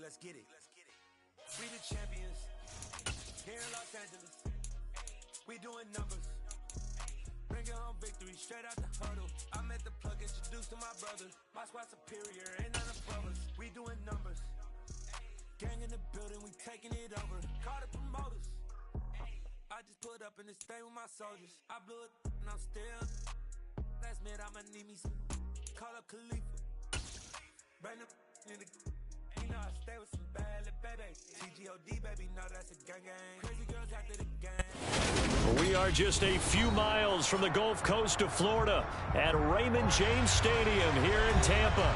let's get it. We the champions here in Los Angeles. We doing numbers. Bringing home victory straight out the huddle. I met the plug, introduced to my brothers. My squad superior, ain't none above us. We doing numbers. Gang in the building, we taking it over. Call the promoters. I just put up in this thing with my soldiers. I blew it and I'm still. Last minute I'ma need me some. Call up Khalifa. Bring them in the. You know I stay with some bad little baby. TGOD baby, know that's a gang gang. Crazy girls after the gang. We are just a few miles from the Gulf Coast of Florida at Raymond James Stadium here in Tampa.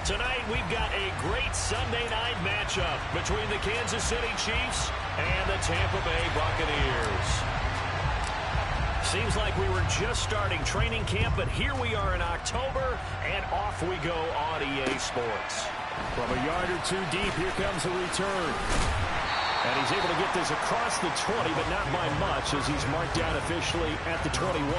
Tonight we've got a great Sunday night matchup between the Kansas City Chiefs and the Tampa Bay Buccaneers. Seems like we were just starting training camp, but here we are in October, and off we go on EA Sports. From a yard or two deep, here comes a return. And he's able to get this across the 20, but not by much, as he's marked down officially at the 21.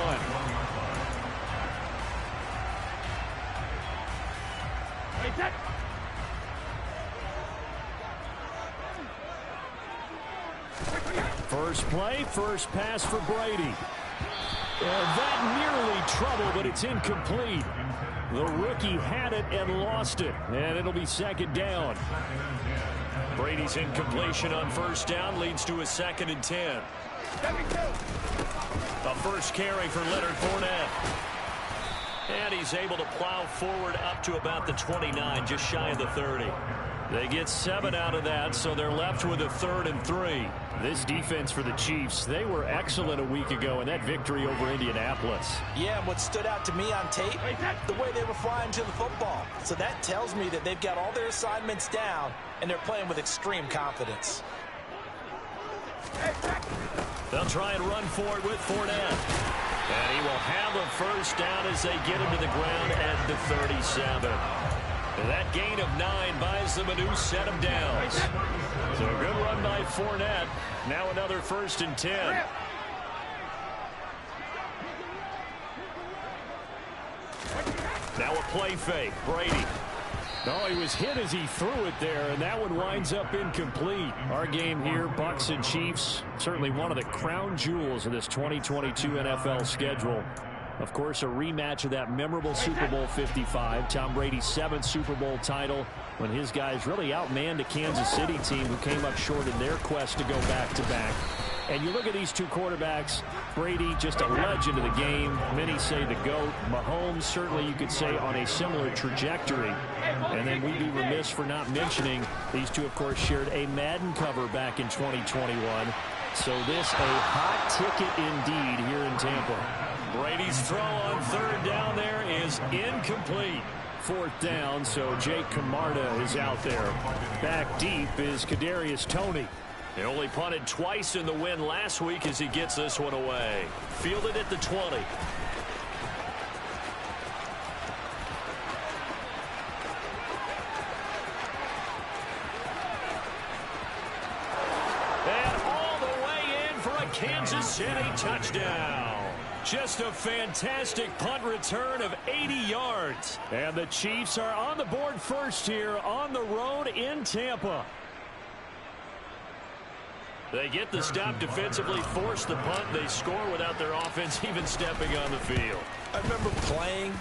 First play, first pass for Brady. That nearly trouble, but it's incomplete. The rookie had it and lost it, and it'll be second down. Brady's incompletion on first down leads to a 2nd and 10. The first carry for Leonard Fournette. And he's able to plow forward up to about the 29, just shy of the 30. They get 7 out of that, so they're left with a 3rd and 3. This defense for the Chiefs, they were excellent a week ago in that victory over Indianapolis. Yeah, and what stood out to me on tape, the way they were flying to the football. So that tells me that they've got all their assignments down, and they're playing with extreme confidence. They'll try and run for it with Fournette. And he will have a first down as they get him to the ground at the 37. That gain of 9 buys them a new set of downs. So a good run by Fournette. Now another 1st and 10. Now a play fake. Brady. No, he was hit as he threw it there, and that one winds up incomplete. Our game here, Bucs and Chiefs, certainly one of the crown jewels of this 2022 NFL schedule. Of course, a rematch of that memorable Super Bowl 55, Tom Brady's 7th Super Bowl title, when his guys really outmanned a Kansas City team who came up short in their quest to go back-to-back. And you look at these two quarterbacks, Brady, just a legend of the game. Many say the GOAT. Mahomes, certainly you could say on a similar trajectory. And then we'd be remiss for not mentioning these two, of course, shared a Madden cover back in 2021. So this a hot ticket indeed here in Tampa. Brady's throw on 3rd down there is incomplete. 4th down, so Jake Camarda is out there. Back deep is Kadarius Toney. He only punted twice in the win last week as he gets this one away. Fielded at the 20. And all the way in for a Kansas City touchdown. Just a fantastic punt return of 80 yards. And the Chiefs are on the board first here on the road in Tampa. They get the stop defensively, force the punt. They score without their offense even stepping on the field. I remember playing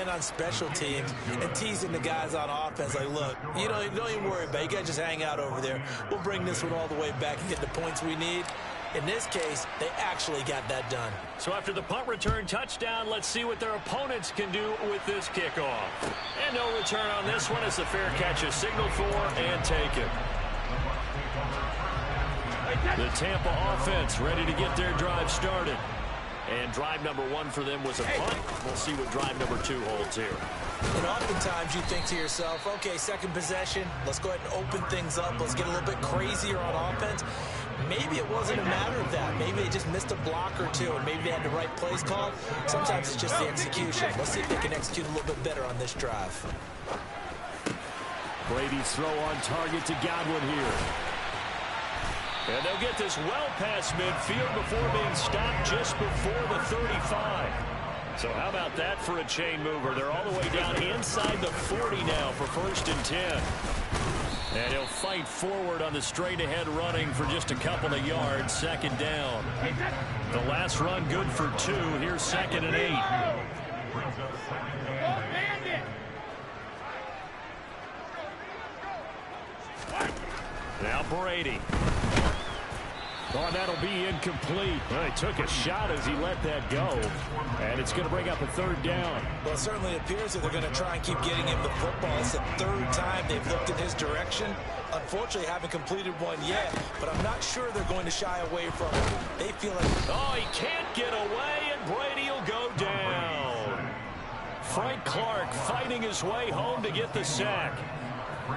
on special teams and teasing the guys on offense like, look, don't even worry about it. You guys just hang out over there. We'll bring this one all the way back and get the points we need. In this case, they actually got that done. So after the punt return touchdown, let's see what their opponents can do with this kickoff. And no return on this one as the fair catch is signaled for and taken. The Tampa offense ready to get their drive started. And drive number 1 for them was a punt. We'll see what drive number 2 holds here. And oftentimes you think to yourself, okay, second possession, let's go ahead and open things up. Let's get a little bit crazier on offense. Maybe it wasn't a matter of that. Maybe they just missed a block or two, and maybe they had the right plays called. Sometimes it's just the execution. Let's see if they can execute a little bit better on this drive. Brady's throw on target to Godwin here. And they'll get this well past midfield before being stopped just before the 35. So how about that for a chain mover? They're all the way down inside the 40 now for 1st and 10. And he'll fight forward on the straight-ahead running for just a couple of yards. Second down. The last run good for 2. Here's 2nd and 8. Now Brady. Oh, that'll be incomplete. Well, he took a shot as he let that go. And it's going to bring up a 3rd down. Well, it certainly appears that they're going to try and keep getting him the football. It's the 3rd time they've looked in his direction. Unfortunately, haven't completed one yet, but I'm not sure they're going to shy away from it. They feel like... Oh, he can't get away, and Brady will go down. Frank Clark fighting his way home to get the sack.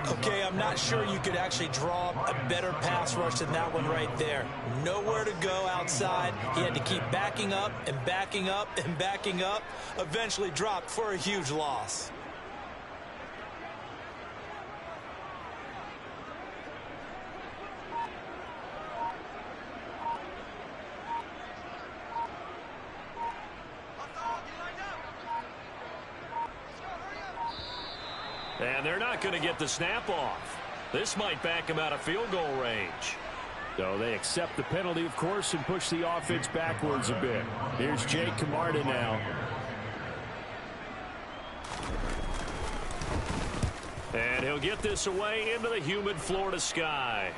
Okay, I'm not sure you could actually draw a better pass rush than that one right there. Nowhere to go outside. He had to keep backing up and backing up and backing up. Eventually dropped for a huge loss. And they're not going to get the snap off. This might back him out of field goal range. So they accept the penalty, of course, and push the offense backwards a bit. Here's Jake Camarda now. And he'll get this away into the humid Florida sky.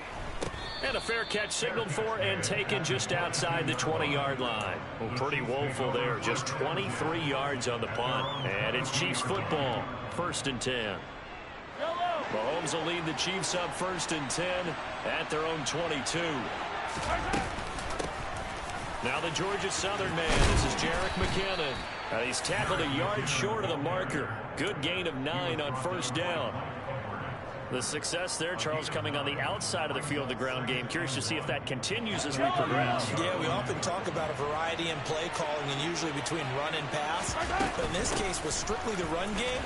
And a fair catch signaled for and taken just outside the 20-yard line. Well, pretty woeful there. Just 23 yards on the punt. And it's Chiefs football. 1st and 10. Mahomes will lead the Chiefs up 1st and 10 at their own 22. Now the Georgia Southern man. This is Jerick McKinnon. He's tackled a yard short of the marker. Good gain of 9 on 1st down. The success there, Charles, coming on the outside of the field, the ground game. Curious to see if that continues as we progress. Yeah, we often talk about a variety in play calling and usually between run and pass. But in this case, with strictly the run game,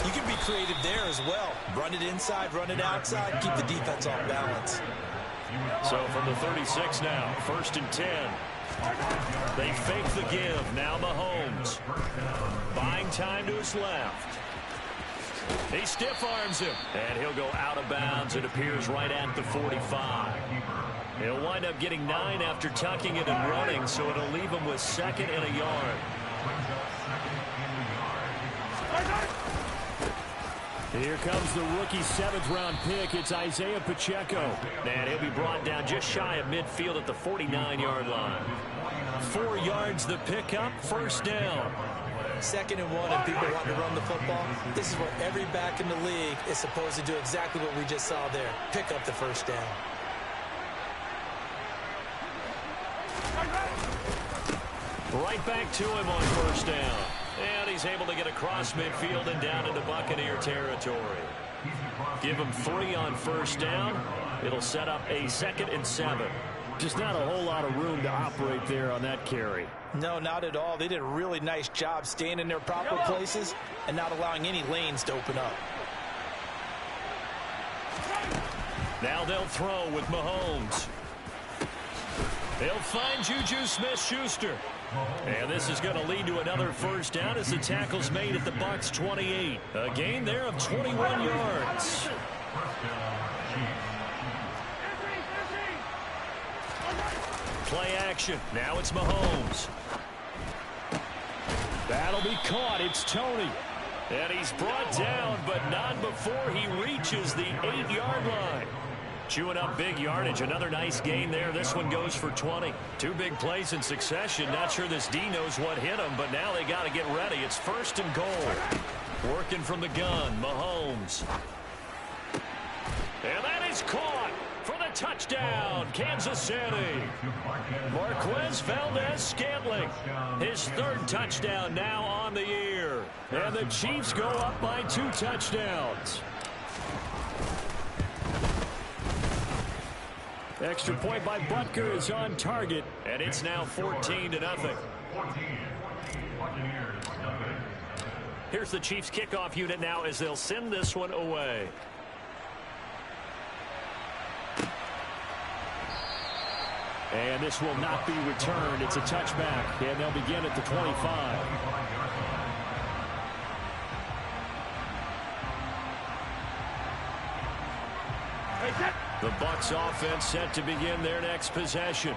you can be creative there as well. Run it inside, run it outside, keep the defense off balance. So from the 36 now, 1st and 10. They fake the give. Now Mahomes. Buying time to his left. He stiff arms him, and he'll go out of bounds. It appears right at the 45. He'll wind up getting 9 after tucking it and running, so it'll leave him with 2nd and a yard. Here comes the rookie 7th-round pick. It's Isaiah Pacheco. And he'll be brought down just shy of midfield at the 49-yard line. 4 yards the pickup, 1st down. 2nd and 1, and people want to run the football. This is where every back in the league is supposed to do exactly what we just saw there. Pick up the 1st down. Right back to him on 1st down. And he's able to get across midfield and down into Buccaneer territory. Give him 3 on 1st down. It'll set up a 2nd and 7. Just not a whole lot of room to operate there on that carry. No, not at all. They did a really nice job staying in their proper places and not allowing any lanes to open up. Now they'll throw with Mahomes. They'll find Juju Smith-Schuster. And this is going to lead to another 1st down as the tackle's made at the Bucs 28. A gain there of 21 yards. Play action. Now it's Mahomes. That'll be caught. It's Tony. And he's brought down, but not before he reaches the 8-yard line. Chewing up big yardage. Another nice gain there. This one goes for 20. 2 big plays in succession. Not sure this D knows what hit him, but now they got to get ready. It's 1st and goal. Working from the gun, Mahomes. And that is caught for the touchdown, Kansas City. Marquez Valdez-Scantling, his 3rd touchdown now on the year. And the Chiefs go up by 2 touchdowns. Extra point by Butker is on target. And it's now 14-0. Here's the Chiefs kickoff unit now as they'll send this one away. And this will not be returned. It's a touchback, and they'll begin at the 25. The Bucs offense set to begin their next possession.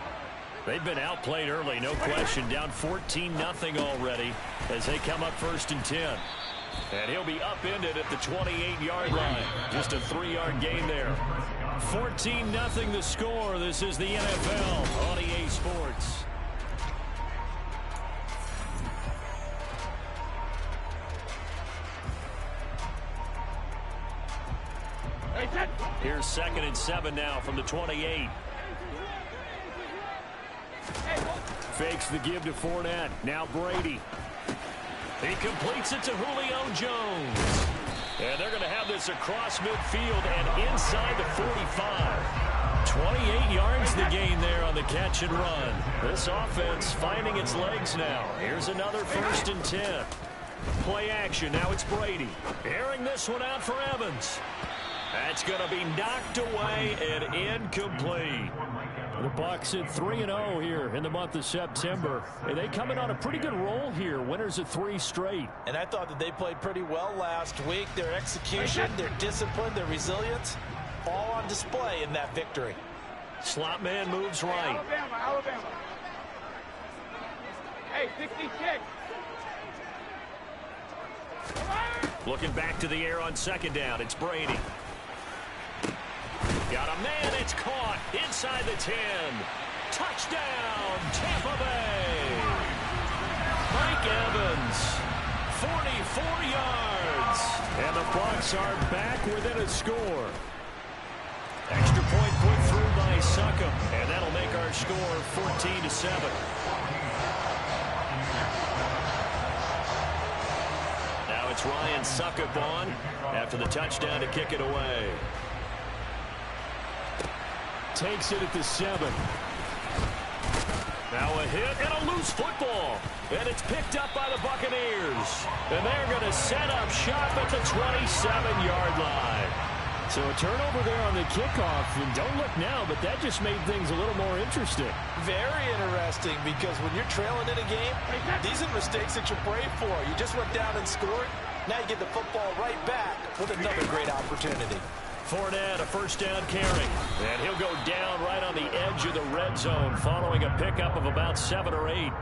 They've been outplayed early, no question. Down 14-0 already as they come up 1st and 10. And he'll be upended at the 28-yard line. Just a 3-yard gain there. 14-0 the score. This is the NFL on EA Sports. Here's 2nd and 7 now from the 28. Fakes the give to Fournette. Now Brady. He completes it to Julio Jones. And they're going to have this across midfield and inside the 45. 28 yards the gain there on the catch and run. This offense finding its legs now. Here's another 1st and 10. Play action. Now it's Brady. Airing this one out for Evans. That's going to be knocked away and incomplete. The Bucs at 3-0 here in the month of September. And they come in on a pretty good roll here. Winners of 3 straight. And I thought that they played pretty well last week. Their execution, their discipline, their resilience, all on display in that victory. Slot man moves right. Alabama. Hey, 66. Looking back to the air on 2nd down. It's Brady. Got a man. It's caught inside the 10. Touchdown, Tampa Bay. Mike Evans, 44 yards. And the Bucs are back within a score. Extra point put through by Succop. And that'll make our score 14-7. Now it's Ryan Succop on after the touchdown to kick it away. Takes it at the 7. Now a hit and a loose football. And it's picked up by the Buccaneers. And they're going to set up shop at the 27-yard line. So a turnover there on the kickoff. And don't look now, but that just made things a little more interesting. Very interesting, because when you're trailing in a game, these are mistakes that you pray for. You just went down and scored. Now you get the football right back with another great opportunity. Fournette, a 1st down carry. And he'll go down right on the edge of the red zone following a pickup of about 7 or 8.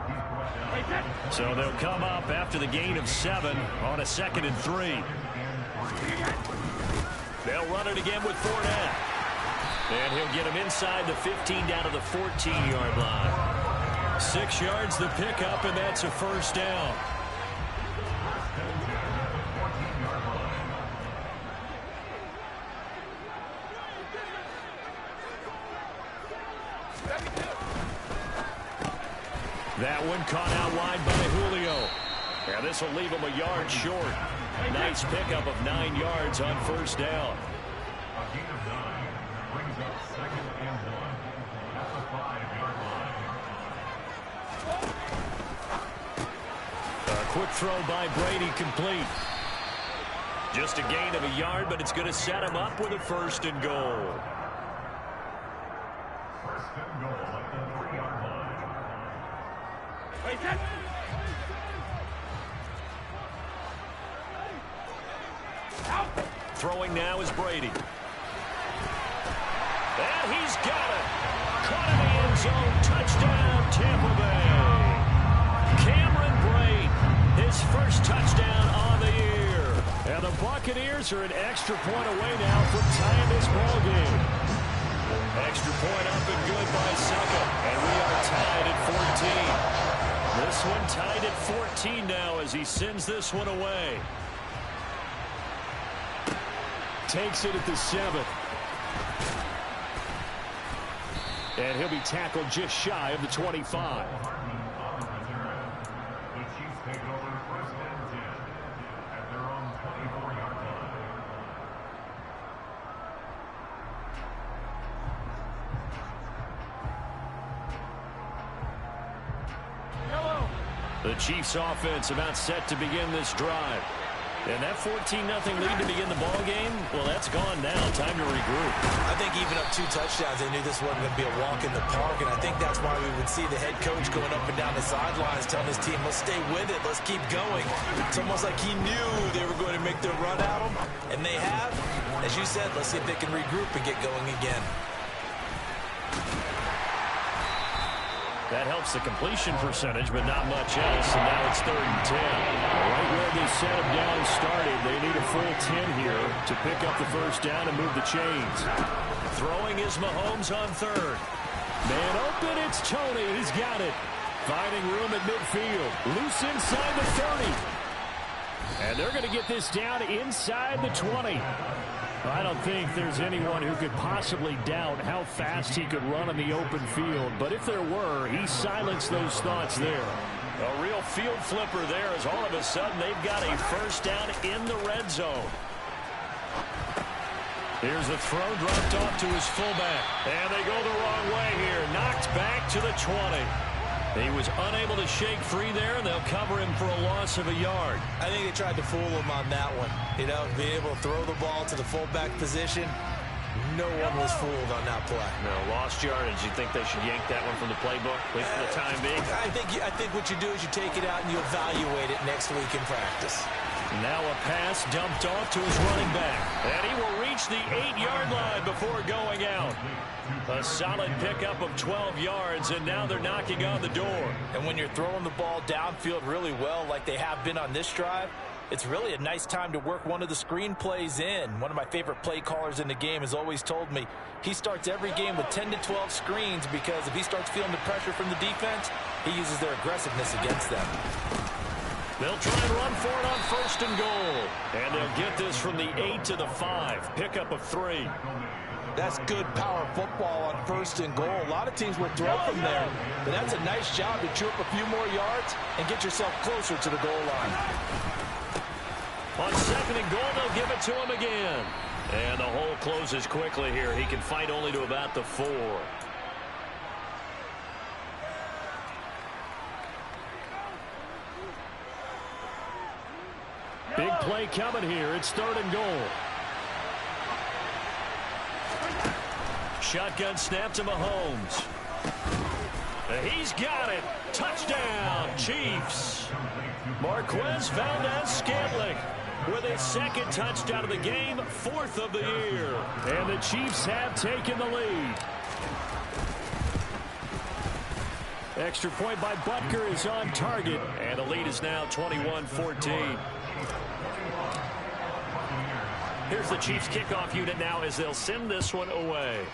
So they'll come up after the gain of 7 on a 2nd and 3. They'll run it again with Fournette. And he'll get him inside the 15 down to the 14-yard line. 6 yards the pickup, and that's a 1st down. That one caught out wide by Julio. And this will leave him a yard short. Nice pickup of 9 yards on 1st down. A gain of 9 brings up 2nd and 1 at the 5-yard line. A quick throw by Brady, complete. Just a gain of a yard, but it's going to set him up with a 1st and goal. 1st and goal at the 3-yard line. Throwing now is Brady. And he's got it. Caught in the end zone. Touchdown, Tampa Bay. Cameron Brate, his 1st touchdown on the year. And the Buccaneers are an extra point away now from tying this ball game. Extra point up and good by Succop. And we are tied at 14. This one tied at 14 now as he sends this one away. Takes it at the 7. And he'll be tackled just shy of the 25. The Chiefs take over 1st and 10 at their own 24-yard line. The Chiefs offense about set to begin this drive. And that 14-0 lead to begin the ball game, well, that's gone now. Time to regroup. I think even up 2 touchdowns, they knew this wasn't going to be a walk in the park, and I think that's why we would see the head coach going up and down the sidelines telling his team, let's stay with it, let's keep going. It's almost like he knew they were going to make their run at him, and they have. As you said, let's see if they can regroup and get going again. That helps the completion percentage, but not much else, and now it's 3rd and 10. Right where they set him down started, they need a full 10 here to pick up the first down and move the chains. Throwing is Mahomes on 3rd. Man open, it's Tony. He's got it. Finding room at midfield. Loose inside the 30. And they're going to get this down inside the 20. I don't think there's anyone who could possibly doubt how fast he could run in the open field. But if there were, he silenced those thoughts there. A real field flipper there as all of a sudden they've got a first down in the red zone. Here's the throw dropped off to his fullback. And they go the wrong way here. Knocked back to the 20. He was unable to shake free there, and they'll cover him for a loss of a yard. I think they tried to fool him on that one. You know, being able to throw the ball to the fullback position. No one was fooled on that play. No, lost yardage. You think they should yank that one from the playbook, at least for the time being? I think what you do is you take it out and you evaluate it next week in practice. Now a pass dumped off to his running back. And he will reach the 8-yard line before going out. A solid pickup of 12 yards, and now they're knocking on the door. And when you're throwing the ball downfield really well like they have been on this drive, it's really a nice time to work one of the screen plays in. One of my favorite play callers in the game has always told me he starts every game with 10 to 12 screens because if he starts feeling the pressure from the defense, he uses their aggressiveness against them. They'll try and run for it on 1st and goal. And they'll get this from the 8 to the 5. Pickup of 3. That's good power football on 1st and goal. A lot of teams will throw from there, but that's a nice job to chew up a few more yards and get yourself closer to the goal line. On 2nd and goal, they'll give it to him again. And the hole closes quickly here. He can fight only to about the 4. Big play coming here. It's 3rd and goal. Shotgun snap to Mahomes. He's got it. Touchdown, Chiefs. Marquez Valdes-Scantling with his 2nd touchdown of the game, 4th of the year. And the Chiefs have taken the lead. Extra point by Butker is on target. And the lead is now 21-14. Here's the Chiefs kickoff unit now as they'll send this one away.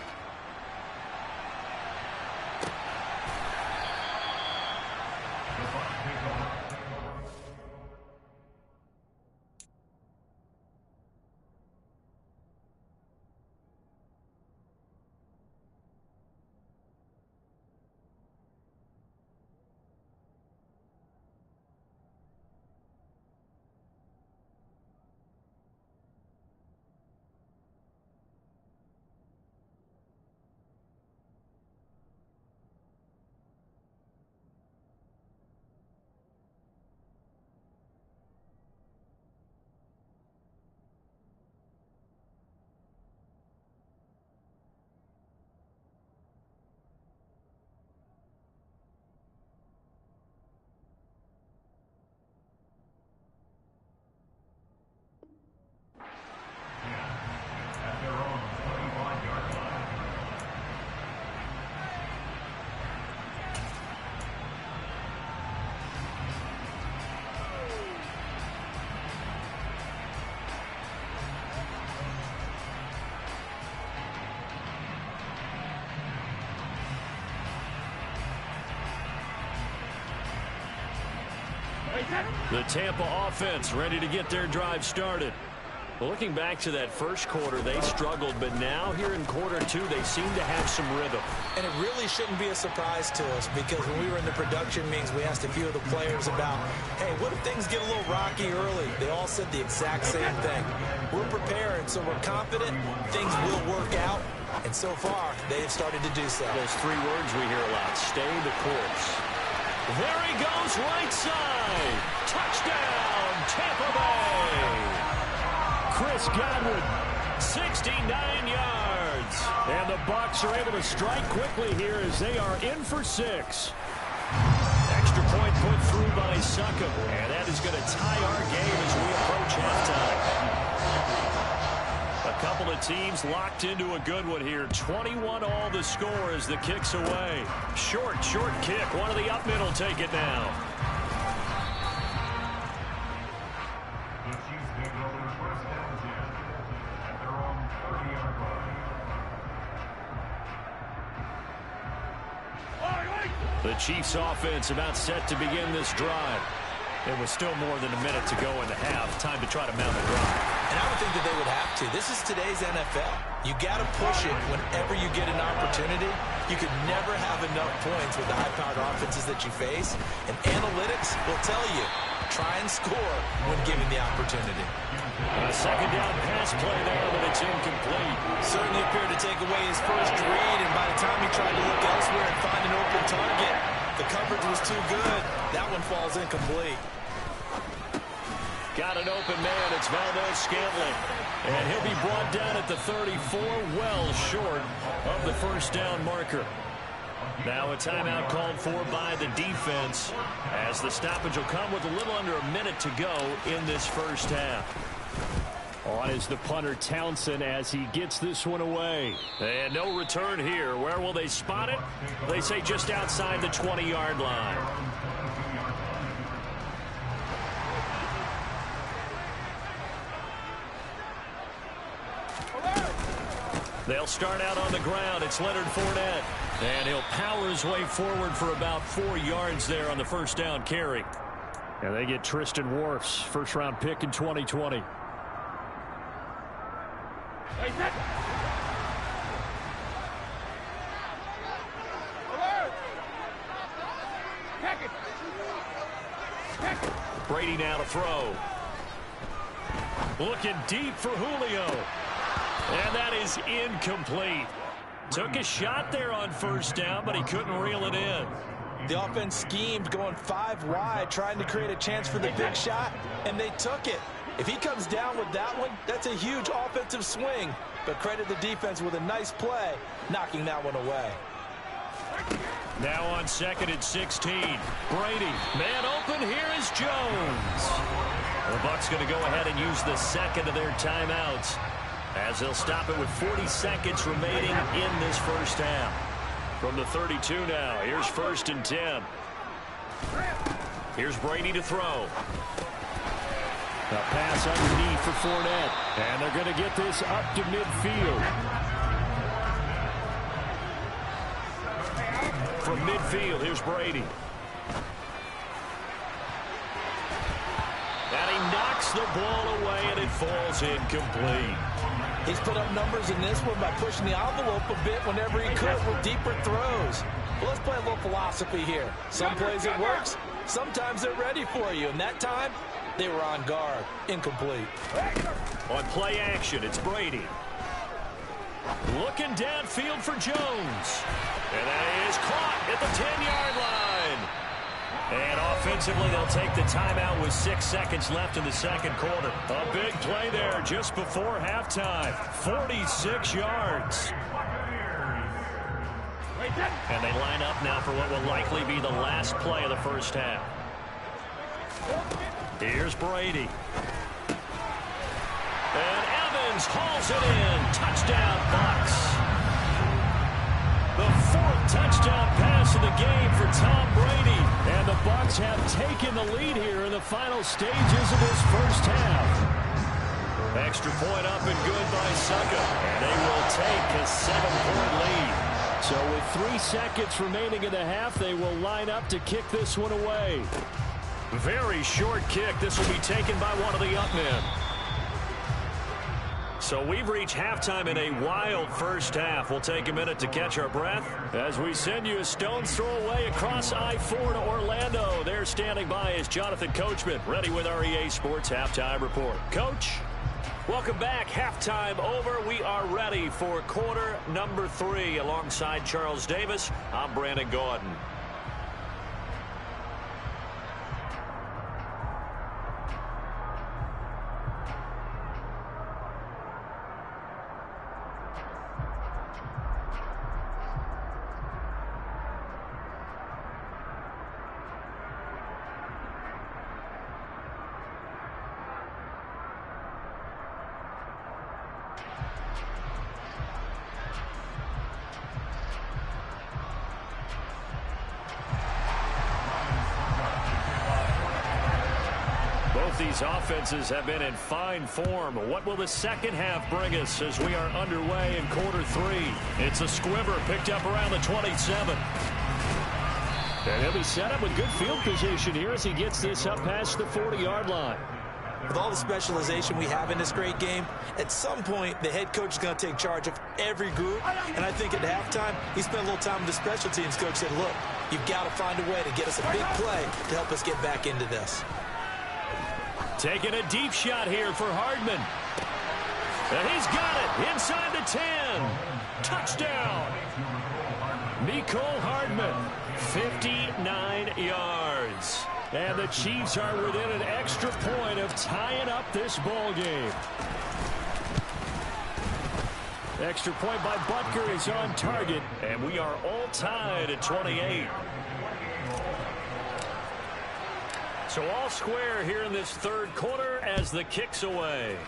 The Tampa offense ready to get their drive started. Looking back to that first quarter, they struggled, but now here in quarter 2, they seem to have some rhythm. And it really shouldn't be a surprise to us because when we were in the production meetings, we asked a few of the players about, hey, what if things get a little rocky early? They all said the exact same thing. We're prepared, so we're confident things will work out. And so far, they have started to do so. Those 3 words we hear a lot, stay the course. There he goes, right side. Touchdown, Tampa Bay. Chris Godwin. 69 yards. And the Bucs are able to strike quickly here as they are in for 6. Extra point put through by Succop. And that is going to tie our game as we approach halftime. A couple of teams locked into a good one here. 21-all the score as the kick's away. Short kick. One of the up mid will take it now. The Chiefs take over first and 10 at their own 30-yard line. The Chiefs offense about set to begin this drive. It was still more than a minute to go in the half. Time to try to mount the drive. And I would think that they would have to. This is today's NFL. You got to push it whenever you get an opportunity. You could never have enough points with the high-powered offenses that you face. And analytics will tell you, try and score when given the opportunity. A second down pass play there, but it's incomplete. Certainly appeared to take away his first read, and by the time he tried to look elsewhere and find an open target, the coverage was too good. That one falls incomplete. Got an open man. It's Valdez-Scantling. And he'll be brought down at the 34, well short of the first down marker. Now a timeout called for by the defense as the stoppage will come with a little under a minute to go in this first half. On is the punter Townsend as he gets this one away. And no return here. Where will they spot it? They say just outside the 20-yard line. They'll start out on the ground. It's Leonard Fournette. And he'll power his way forward for about 4 yards there on the first down carry. And they get Tristan Wirfs, first-round pick in 2020. Brady now to throw. Looking deep for Julio. And that is incomplete. Took a shot there on first down, but he couldn't reel it in. The offense schemed going 5 wide, trying to create a chance for the big shot, and they took it. If he comes down with that one, that's a huge offensive swing. But credit the defense with a nice play, knocking that one away. Now on second and 16. Brady, man open, here is Jones. The Bucs going to go ahead and use the second of their timeouts, as they'll stop it with 40 seconds remaining in this first half. From the 32 now, here's first and 10. Here's Brady to throw. A pass underneath for Fournette. And they're going to get this up to midfield. From midfield, here's Brady. And he knocks the ball away, and it falls incomplete. He's put up numbers in this one by pushing the envelope a bit whenever he could with deeper throws. Well, let's play a little philosophy here. Some plays it works, sometimes they're ready for you, and that time, they were on guard. Incomplete. On play action, it's Brady. Looking downfield for Jones. And that is caught at the 10-yard line. And offensively, they'll take the timeout with 6 seconds left in the second quarter. A big play there just before halftime. 46 yards. And they line up now for what will likely be the last play of the first half. Here's Brady. And Evans hauls it in. Touchdown, Bucs. The 4th touchdown pass of the game for Tom Brady. And the Bucs have taken the lead here in the final stages of this first half. Extra point up and good by Succop. And they will take a 7-point lead. So with 3 seconds remaining in the half, they will line up to kick this one away. Very short kick. This will be taken by one of the up men. So we've reached halftime in a wild first half. We'll take a minute to catch our breath as we send you a stone's throw away across I-4 to Orlando. There standing by is Jonathan Coachman, ready with our EA Sports Halftime Report. Coach, welcome back. Halftime over. We are ready for quarter number 3. Alongside Charles Davis, I'm Brandon Gaudin. Both these offenses have been in fine form. What will the second half bring us as we are underway in quarter 3? It's a squibber picked up around the 27. And he'll be set up with good field position here as he gets this up past the 40-yard line. With all the specialization we have in this great game, at some point the head coach is going to take charge of every group. And I think at halftime, he spent a little time with the special teams coach, said, look, you've got to find a way to get us a big play to help us get back into this. Taking a deep shot here for Hardman. And he's got it inside the 10. Touchdown. Mecole Hardman, 59 yards. And the Chiefs are within an extra point of tying up this ball game. Extra point by Butker is on target, and we are all tied at 28. So all square here in this third quarter as the kick's away.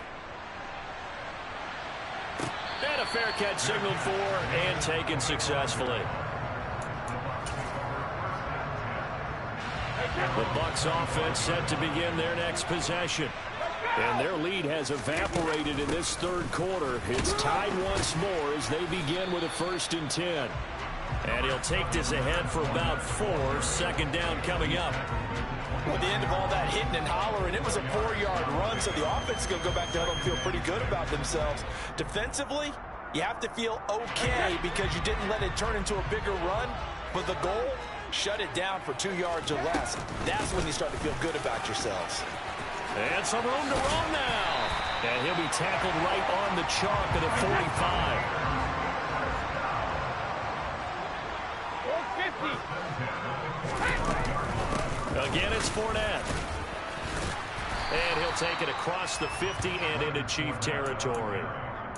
And a fair catch signaled for and taken successfully. The Bucs offense set to begin their next possession. And their lead has evaporated in this third quarter. It's tied once more as they begin with a 1st and 10. And he'll take this ahead for about 4. Second down coming up. At the end of all that hitting and hollering, it was a 4-yard run, so the offense is going to go back to huddle and feel pretty good about themselves. Defensively, you have to feel okay because you didn't let it turn into a bigger run, but the goal, shut it down for 2 yards or less. That's when you start to feel good about yourselves. And some room to run now. And he'll be tackled right on the chalk at a 45. 450. Again, it's Fournette. And he'll take it across the 50 and into Chief territory.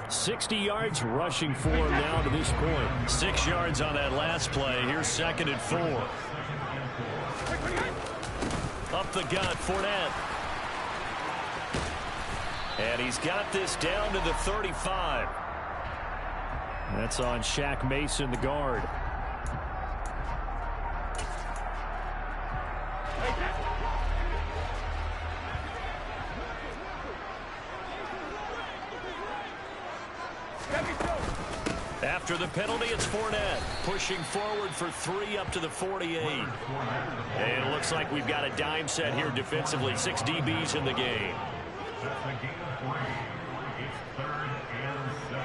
60 yards rushing for him now to this point. 6 yards on that last play. Here's 2nd and 4. Up the gut, Fournette. And he's got this down to the 35. That's on Shaq Mason, the guard. After the penalty, it's Fournette pushing forward for 3 up to the 48. And it looks like we've got a dime set here defensively. 6 DBs in the game. That's a gain of 3. It's 3rd and 7.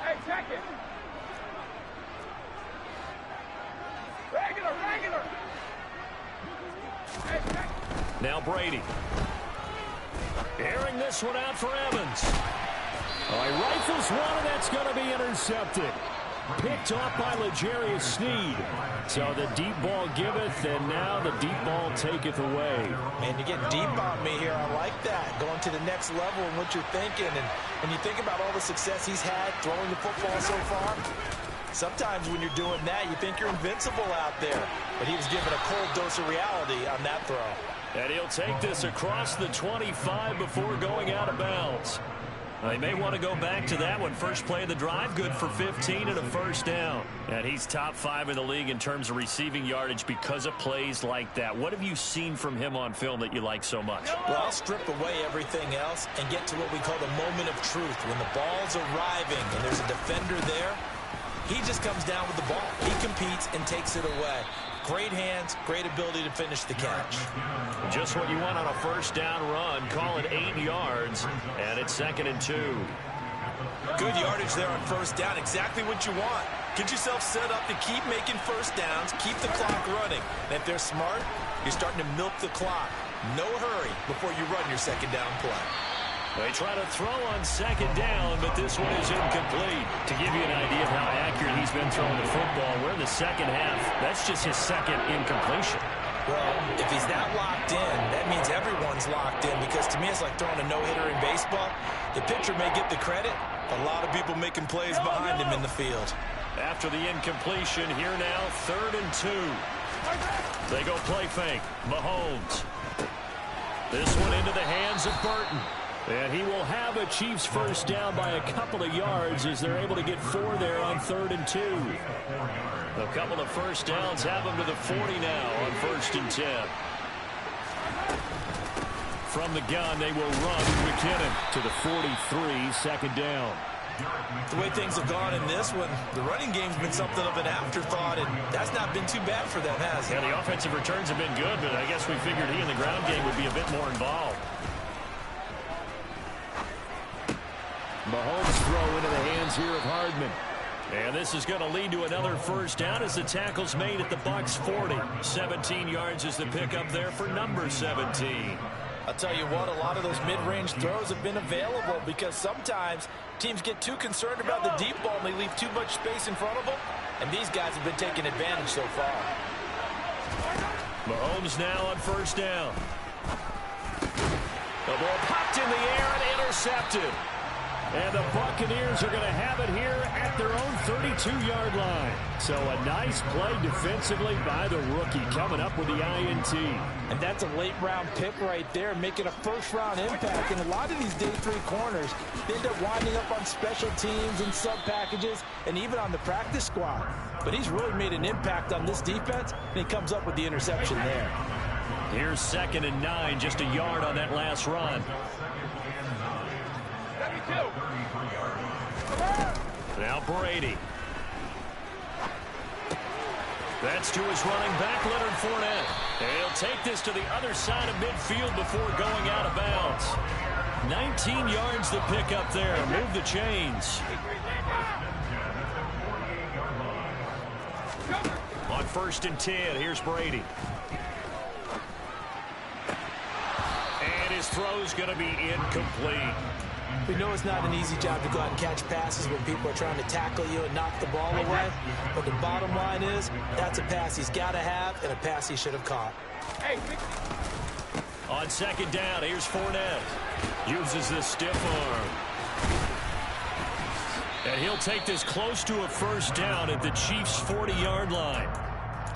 Hey, check it. Regular. Hey, check it. Now Brady. Airing this one out for Evans. He rifles one, and that's going to be intercepted. Picked off by L'Jarius Sneed. So the deep ball giveth, and now the deep ball taketh away. Man, you get deep on me here. I like that. Going to the next level and what you're thinking. And when you think about all the success he's had throwing the football so far, sometimes when you're doing that, you think you're invincible out there. But he was given a cold dose of reality on that throw. And he'll take this across the 25 before going out of bounds. They may want to go back to that one. First play of the drive, good for 15 and a 1st down. And he's top 5 in the league in terms of receiving yardage because of plays like that. What have you seen from him on film that you like so much? Well, I'll strip away everything else and get to what we call the moment of truth. When the ball's arriving and there's a defender there, he just comes down with the ball. He competes and takes it away. Great hands, great ability to finish the catch. Just what you want on a 1st down run. Call it 8 yards, and it's 2nd and 2. Good yardage there on 1st down. Exactly what you want. Get yourself set up to keep making 1st downs, keep the clock running. And if they're smart, you're starting to milk the clock. No hurry before you run your 2nd down play. They try to throw on 2nd down, but this one is incomplete. To give you an idea of how accurate he's been throwing the football, we're in the second half. That's just his 2nd incompletion. Well, if he's that locked in, that means everyone's locked in, because to me it's like throwing a no-hitter in baseball. The pitcher may get the credit, a lot of people making plays behind him in the field. After the incompletion, here now, 3rd and 2. They go play fake. Mahomes. This one into the hands of Burton. And he will have a Chiefs first down by a couple of yards as they're able to get 4 there on 3rd and 2. A couple of first downs have them to the 40 now on 1st and 10. From the gun, they will run McKinnon to the 43, 2nd down. The way things have gone in this one, the running game's been something of an afterthought, and that's not been too bad for them, has it? Yeah, the offensive returns have been good, but I guess we figured he in the ground game would be a bit more involved. Mahomes throw into the hands here of Hardman. And this is going to lead to another first down as the tackle's made at the Bucs 40. 17 yards is the pickup there for number 17. I'll tell you what, a lot of those mid-range throws have been available because sometimes teams get too concerned about the deep ball and they leave too much space in front of them. And these guys have been taking advantage so far. Mahomes now on first down. The ball popped in the air and intercepted. And the Buccaneers are going to have it here at their own 32-yard line. So a nice play defensively by the rookie coming up with the INT. And that's a late-round pick right there, making a first-round impact. And a lot of these day 3 corners, they end up winding up on special teams and sub-packages and even on the practice squad. But he's really made an impact on this defense, and he comes up with the interception there. Here's 2nd and 9, just a yard on that last run. Now Brady. That's to his running back, Leonard Fournette. And he'll take this to the other side of midfield before going out of bounds. 19 yards to pick up there. Move the chains. On 1st and 10, here's Brady. And his throw's going to be incomplete. We know it's not an easy job to go out and catch passes when people are trying to tackle you and knock the ball away. But the bottom line is, that's a pass he's got to have and a pass he should have caught. On 2nd down, here's Fournette. Uses the stiff arm. And he'll take this close to a first down at the Chiefs' 40-yard line.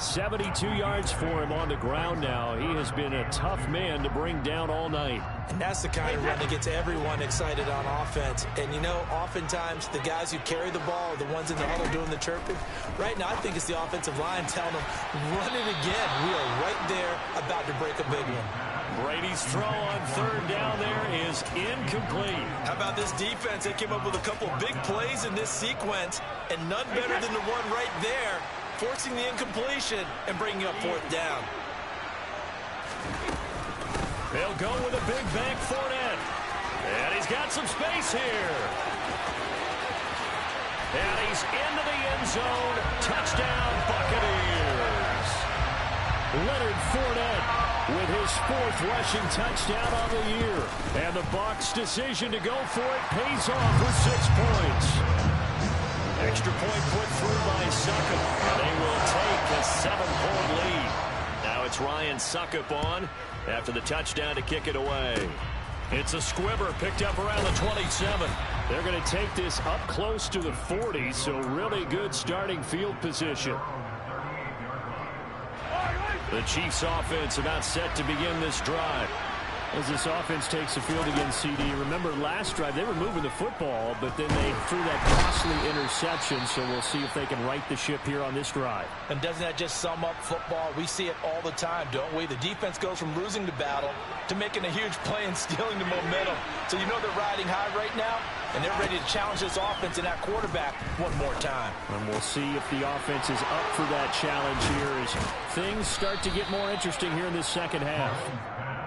72 yards for him on the ground now. He has been a tough man to bring down all night. And that's the kind of run that gets everyone excited on offense. And, you know, oftentimes the guys who carry the ball are the ones in the huddle doing the chirping. Right now, I think it's the offensive line telling them, run it again. We are right there about to break a big one. Brady's throw on 3rd down there is incomplete. How about this defense? They came up with a couple big plays in this sequence, and none better than the one right there, forcing the incompletion and bringing up 4th down. They'll go with a big bank Fournette. And he's got some space here. And he's into the end zone. Touchdown, Buccaneers. Leonard Fournette with his 4th rushing touchdown on the year. And the Bucs' decision to go for it pays off with 6 points. Extra point put through by Succop. They will take a 7-point lead. Now it's Ryan Succop on after the touchdown to kick it away. It's a squibber picked up around the 27. They're going to take this up close to the 40, so really good starting field position. The Chiefs offense about set to begin this drive. As this offense takes the field against CD, remember last drive they were moving the football, but then they threw that costly interception, so we'll see if they can right the ship here on this drive. And doesn't that just sum up football? We see it all the time, don't we? The defense goes from losing the battle to making a huge play and stealing the momentum. So you know they're riding high right now, and they're ready to challenge this offense and that quarterback one more time. And we'll see if the offense is up for that challenge here as things start to get more interesting here in this second half.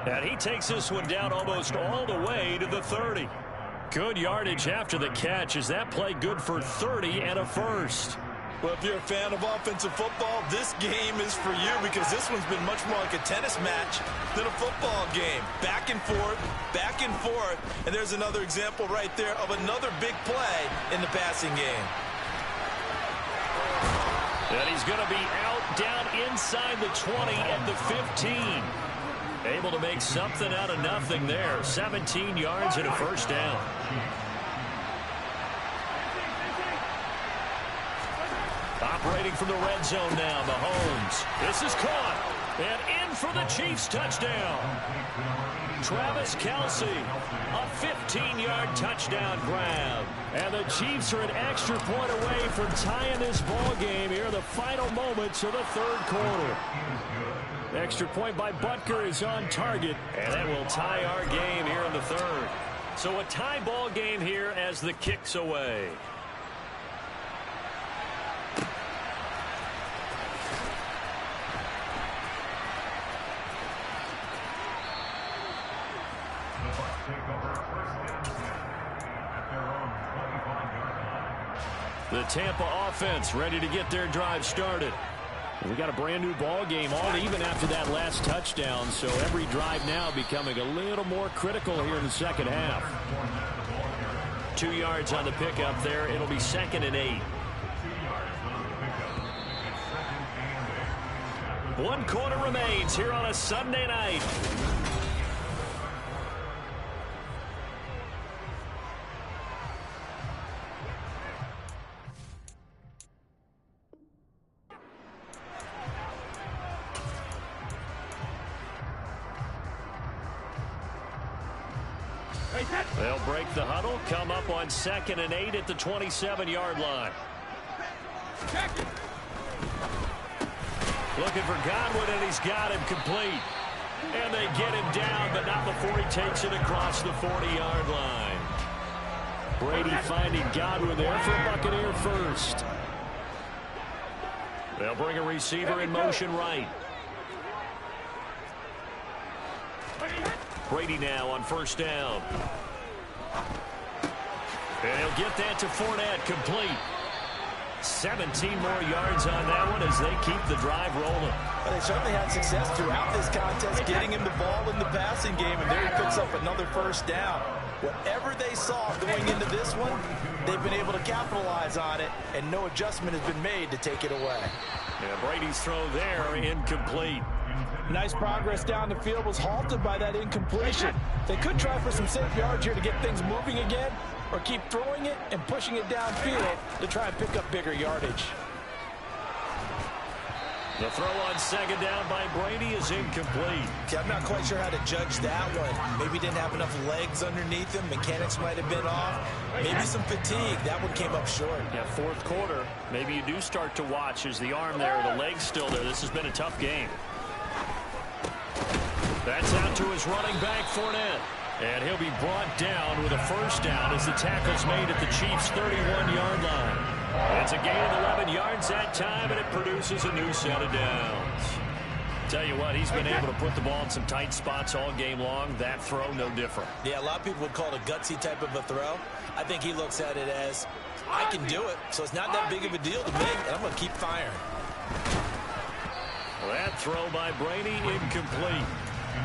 And he takes this one down almost all the way to the 30. Good yardage after the catch. Is that play good for 30 and a first? Well, if you're a fan of offensive football, this game is for you because this one's been much more like a tennis match than a football game. Back and forth, and there's another example right there of another big play in the passing game. And he's going to be out down inside the 20 at the 15. Able to make something out of nothing there. 17 yards and a first down. Operating from the red zone now, Mahomes. This is caught. And in for the Chiefs touchdown. Travis Kelce, a 15-yard touchdown grab. And the Chiefs are an extra point away from tying this ball game here in the final moments of the third quarter. Extra point by Butker is on target. And that will tie our game here in the third. So a tie ball game here as the kick's away. The Tampa offense ready to get their drive started. We got a brand new ball game, all even after that last touchdown, so every drive now becoming a little more critical here in the second half. 2 yards on the pickup there. It'll be 2nd and 8. 1 quarter remains here on a Sunday night. They'll break the huddle, come up on 2nd and 8 at the 27-yard line. Looking for Godwin, and he's got him complete. And they get him down, but not before he takes it across the 40-yard line. Brady finding Godwin there for a Buccaneer first. They'll bring a receiver in motion right. Brady now on first down. And he'll get that to Fournette, complete. 17 more yards on that one as they keep the drive rolling. Well, they certainly had success throughout this contest, getting him the ball in the passing game, and there he picks up another first down. Whatever they saw going into this one, they've been able to capitalize on it, and no adjustment has been made to take it away. Yeah, Brady's throw there, incomplete. Nice progress down the field, was halted by that incompletion. They could try for some safe yards here to get things moving again, or keep throwing it and pushing it downfield to try and pick up bigger yardage. The throw on 2nd down by Brady is incomplete. Okay, I'm not quite sure how to judge that one. Maybe he didn't have enough legs underneath him. Mechanics might have been off. Maybe some fatigue. That one came up short. Yeah, fourth quarter. Maybe you do start to watch as the arm there, the leg's still there. This has been a tough game. That's out to his running back, Fournette. And he'll be brought down with a first down as the tackle's made at the Chiefs' 31-yard line. It's a gain of 11 yards that time, and it produces a new set of downs. Tell you what, he's been able to put the ball in some tight spots all game long. That throw, no different. Yeah, a lot of people would call it a gutsy type of a throw. I think he looks at it as, I can do it, so it's not that big of a deal to me, and I'm going to keep firing. Well, that throw by Brady, incomplete.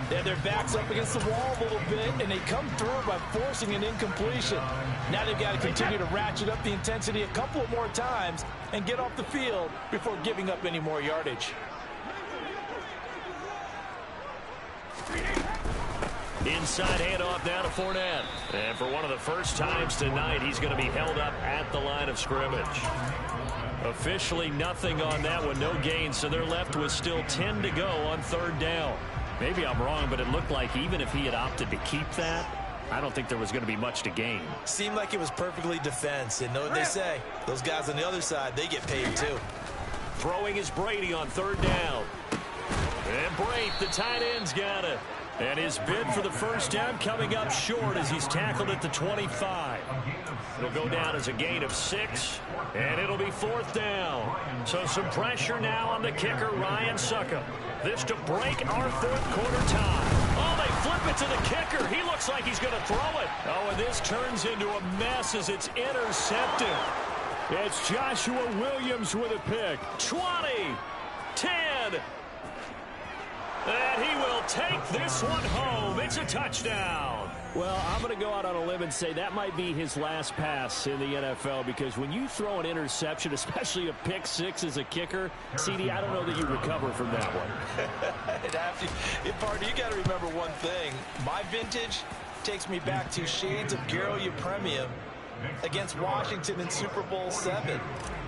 They have their backs up against the wall a little bit, and they come through by forcing an incompletion. Now they've got to continue to ratchet up the intensity a couple of more times and get off the field before giving up any more yardage. Inside handoff now to Fournette. And for one of the first times tonight, he's going to be held up at the line of scrimmage. Officially nothing on that one, no gain, so they're left with still 10 to go on 3rd down. Maybe I'm wrong, but it looked like even if he had opted to keep that, I don't think there was going to be much to gain. Seemed like it was perfectly defense, and know what they say. Those guys on the other side, they get paid too. Throwing is Brady on 3rd down. And Brate, the tight end's got it. And his bid for the first down coming up short as he's tackled at the 25. It'll go down as a gain of 6, and it'll be 4th down. So some pressure now on the kicker, Ryan Succop. This to break our 4th quarter tie. Oh, they flip it to the kicker. He looks like he's going to throw it. Oh, and this turns into a mess as it's intercepted. It's Joshua Williams with a pick. 20, 10. And he will take this one home. It's a touchdown. Well, I'm going to go out on a limb and say that might be his last pass in the NFL, because when you throw an interception, especially a pick six as a kicker, CD, I don't know that you recover from that one. Party, you got to remember one thing. My vintage takes me back to shades of Garo Yepremian against Washington in Super Bowl VII.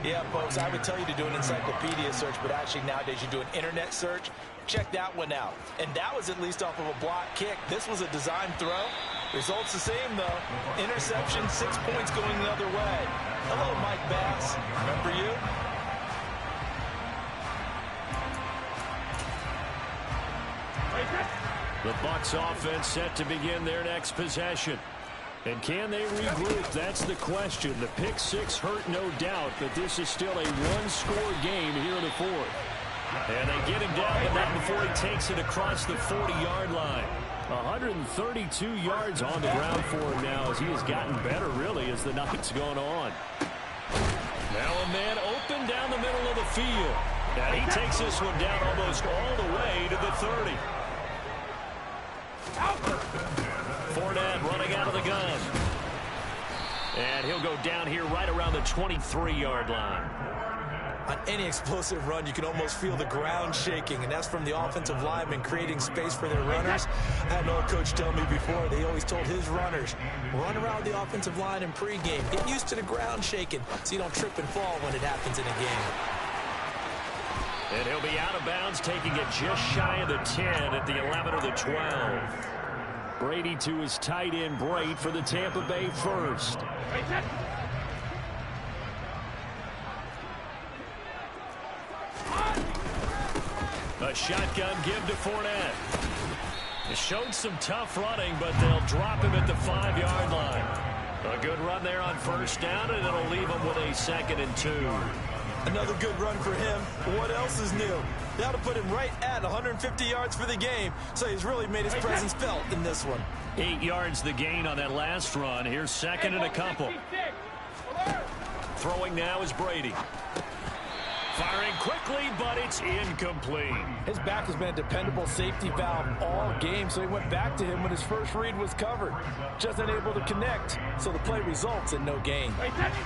Yeah, folks, I would tell you to do an encyclopedia search, but actually nowadays you do an internet search. Check that one out. And that was at least off of a block kick. This was a design throw. Results the same, though. Interception, 6 points going the other way. Hello, Mike Bass. Remember you? The Bucs offense set to begin their next possession. And can they regroup? That's the question. The pick six hurt, no doubt, but this is still a one-score game here in the fourth. And they get him down, but not before he takes it across the 40-yard line. 132 yards on the ground for him now as he has gotten better, really, as the night's gone on. Now a man open down the middle of the field. Now he takes this one down almost all the way to the 30. Fournette running out of the gun. And he'll go down here right around the 23-yard line. On any explosive run, you can almost feel the ground shaking, and that's from the offensive linemen creating space for their runners. I had an old coach tell me before, they always told his runners, run around the offensive line in pregame. Get used to the ground shaking so you don't trip and fall when it happens in a game. And he'll be out of bounds, taking it just shy of the 10 at the 11 or the 12. Brady to his tight end, Brate, for the Tampa Bay first. A shotgun give to Fournette. It showed some tough running, but they'll drop him at the 5-yard line. A good run there on first down, and it'll leave him with a 2nd and 2. Another good run for him. What else is new? That'll put him right at 150 yards for the game, so he's really made his presence felt in this one. 8 yards the gain on that last run. Here's 2nd and a couple. Throwing now is Brady. Firing quickly, but it's incomplete. His back has been a dependable safety valve all game, so he went back to him when his first read was covered. Just unable to connect, so the play results in no gain.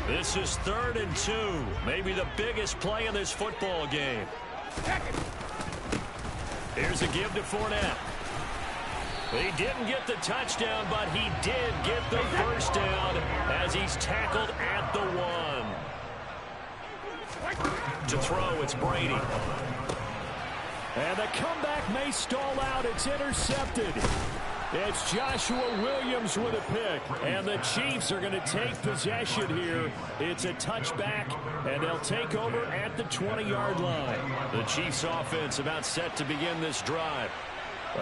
This is 3rd and 2. Maybe the biggest play in this football game. Here's a give to Fournette. He didn't get the touchdown, but he did get the first down as he's tackled at the 1. To throw, it's Brady. And the comeback may stall out. It's intercepted. It's Joshua Williams with a pick. And the Chiefs are going to take possession here. It's a touchback, and they'll take over at the 20-yard line. The Chiefs offense about set to begin this drive.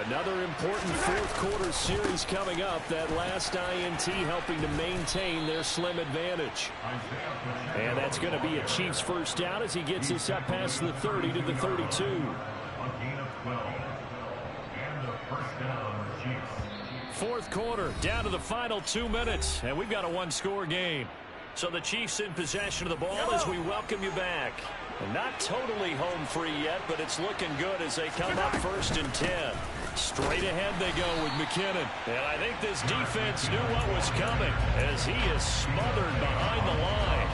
Another important fourth-quarter series coming up. That last INT helping to maintain their slim advantage. And that's going to be a Chiefs first down as he gets this up past the 30 to the 32. Fourth quarter, down to the final 2 minutes, and we've got a one-score game. So the Chiefs in possession of the ball as we welcome you back. And not totally home free yet, but it's looking good as they come up 1st and 10. Straight ahead they go with McKinnon. And I think this defense knew what was coming as he is smothered behind the line.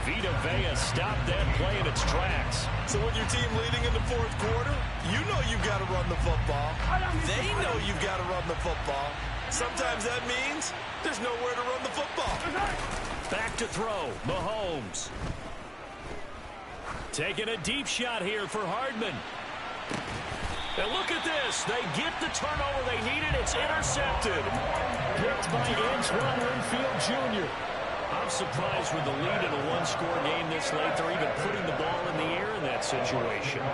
Vita Vea stopped that play in its tracks. So when your team leading in the fourth quarter, you know you've got to run the football. They know you've got to run the football. Sometimes that means there's nowhere to run the football. Back to throw, Mahomes. Taking a deep shot here for Hardman. And look at this. They get the turnover they needed. It's intercepted. Picked by Antoine Winfield Jr. I'm surprised with the lead in a one-score game this late. They're even putting the ball in the air in that situation.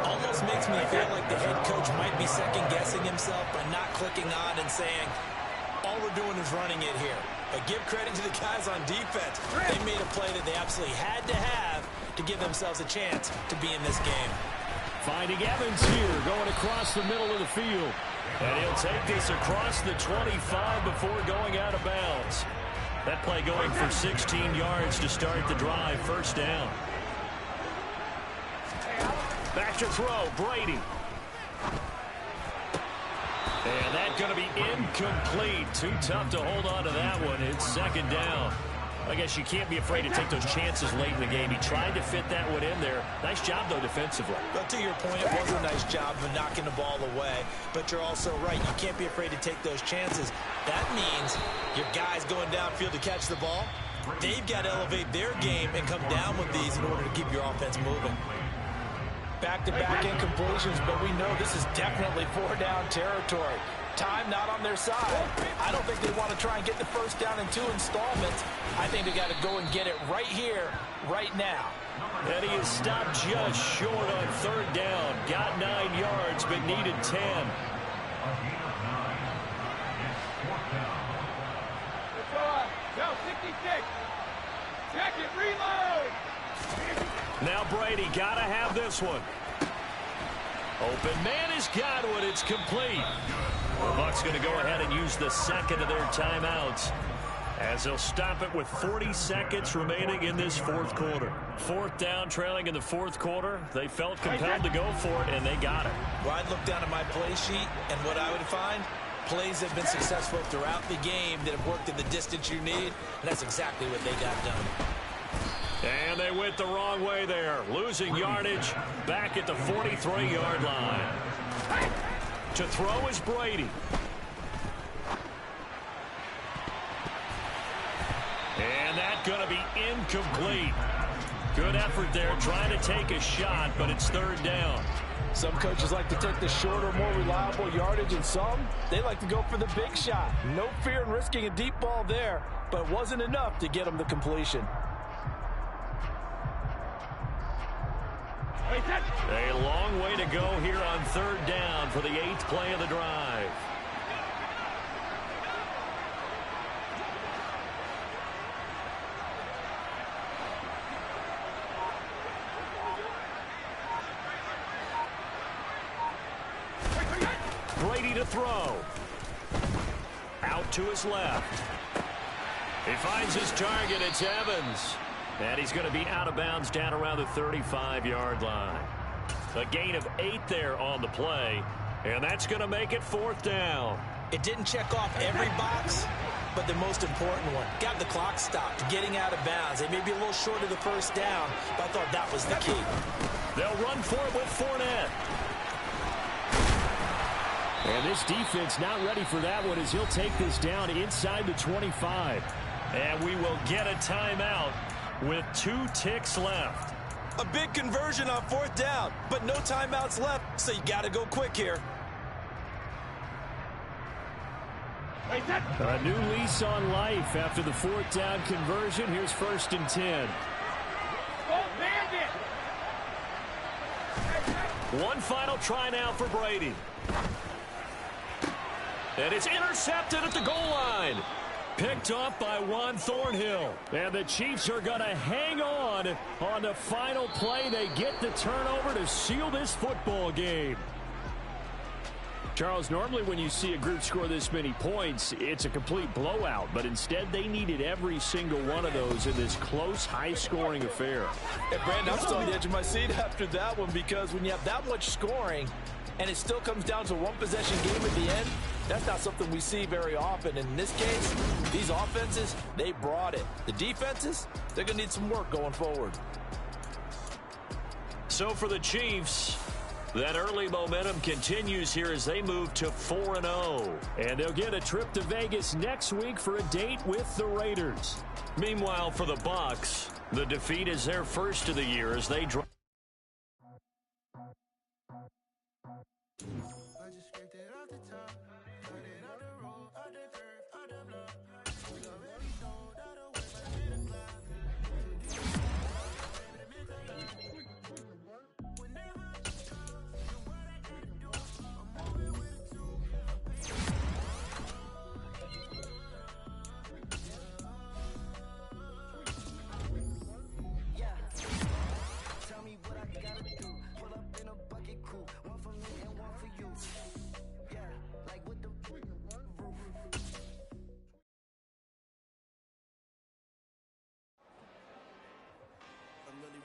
Almost makes me feel like the head coach might be second-guessing himself by not clicking on and saying, all we're doing is running it here. But give credit to the guys on defense. They made a play that they absolutely had to have to give themselves a chance to be in this game. Finding Evans here, going across the middle of the field. And he'll take this across the 25 before going out of bounds. That play going for 16 yards to start the drive, first down. Back to throw, Brady. And that's going to be incomplete. Too tough to hold on to that one. It's 2nd down. I guess you can't be afraid to take those chances late in the game. He tried to fit that one in there. Nice job, though, defensively. But to your point, it was a nice job of knocking the ball away. But you're also right. You can't be afraid to take those chances. That means your guys going downfield to catch the ball, they've got to elevate their game and come down with these in order to keep your offense moving. Back-to-back incompletions, but we know this is definitely 4-down territory. Time not on their side. I don't think they want to try and get the first down in 2 installments. I think they got to go and get it right here, right now. And he is stopped just short on 3rd down. Got 9 yards, but needed 10. Go, 66. Check it, reload. Now Brady got to have this one. Open man has got one. It's complete. The Bucs going to go ahead and use the second of their timeouts as they'll stop it with 40 seconds remaining in this 4th quarter. 4th down, trailing in the 4th quarter. They felt compelled to go for it, and they got it. Well, I'd look down at my play sheet, and what I would find, plays have been successful throughout the game that have worked in the distance you need, and that's exactly what they got done. And they went the wrong way there, losing yardage back at the 43-yard line. To throw is Brady. And that's going to be incomplete. Good effort there, trying to take a shot, but it's 3rd down. Some coaches like to take the shorter, more reliable yardage, and some, they like to go for the big shot. No fear in risking a deep ball there, but it wasn't enough to get them the completion. A long way to go here on 3rd down for the 8th play of the drive. Brady to throw. Out to his left. He finds his target. It's Evans. And he's going to be out of bounds down around the 35-yard line. A gain of 8 there on the play, and that's going to make it 4th down. It didn't check off every box, but the most important one. Got the clock stopped, getting out of bounds. They may be a little short of the first down, but I thought that was the key. They'll run for it with Fournette. And this defense not ready for that one as he'll take this down inside the 25. And we will get a timeout with 2 ticks left. A big conversion on 4th down, but no timeouts left, so you got to go quick here. A new lease on life after the 4th down conversion. Here's 1st and 10. One final try now for Brady. And it's intercepted at the goal line. Picked off by Juan Thornhill. And the Chiefs are going to hang on the final play. They get the turnover to seal this football game. Charles, normally when you see a group score this many points, it's a complete blowout. But instead, they needed every single one of those in this close, high-scoring affair. And Brandon, I'm still on the edge of my seat after that one because when you have that much scoring and it still comes down to a one-possession game at the end, that's not something we see very often. In this case, these offenses, they brought it. The defenses, they're going to need some work going forward. So for the Chiefs, that early momentum continues here as they move to 4-0. And they'll get a trip to Vegas next week for a date with the Raiders. Meanwhile, for the Bucs, the defeat is their first of the year as they drop.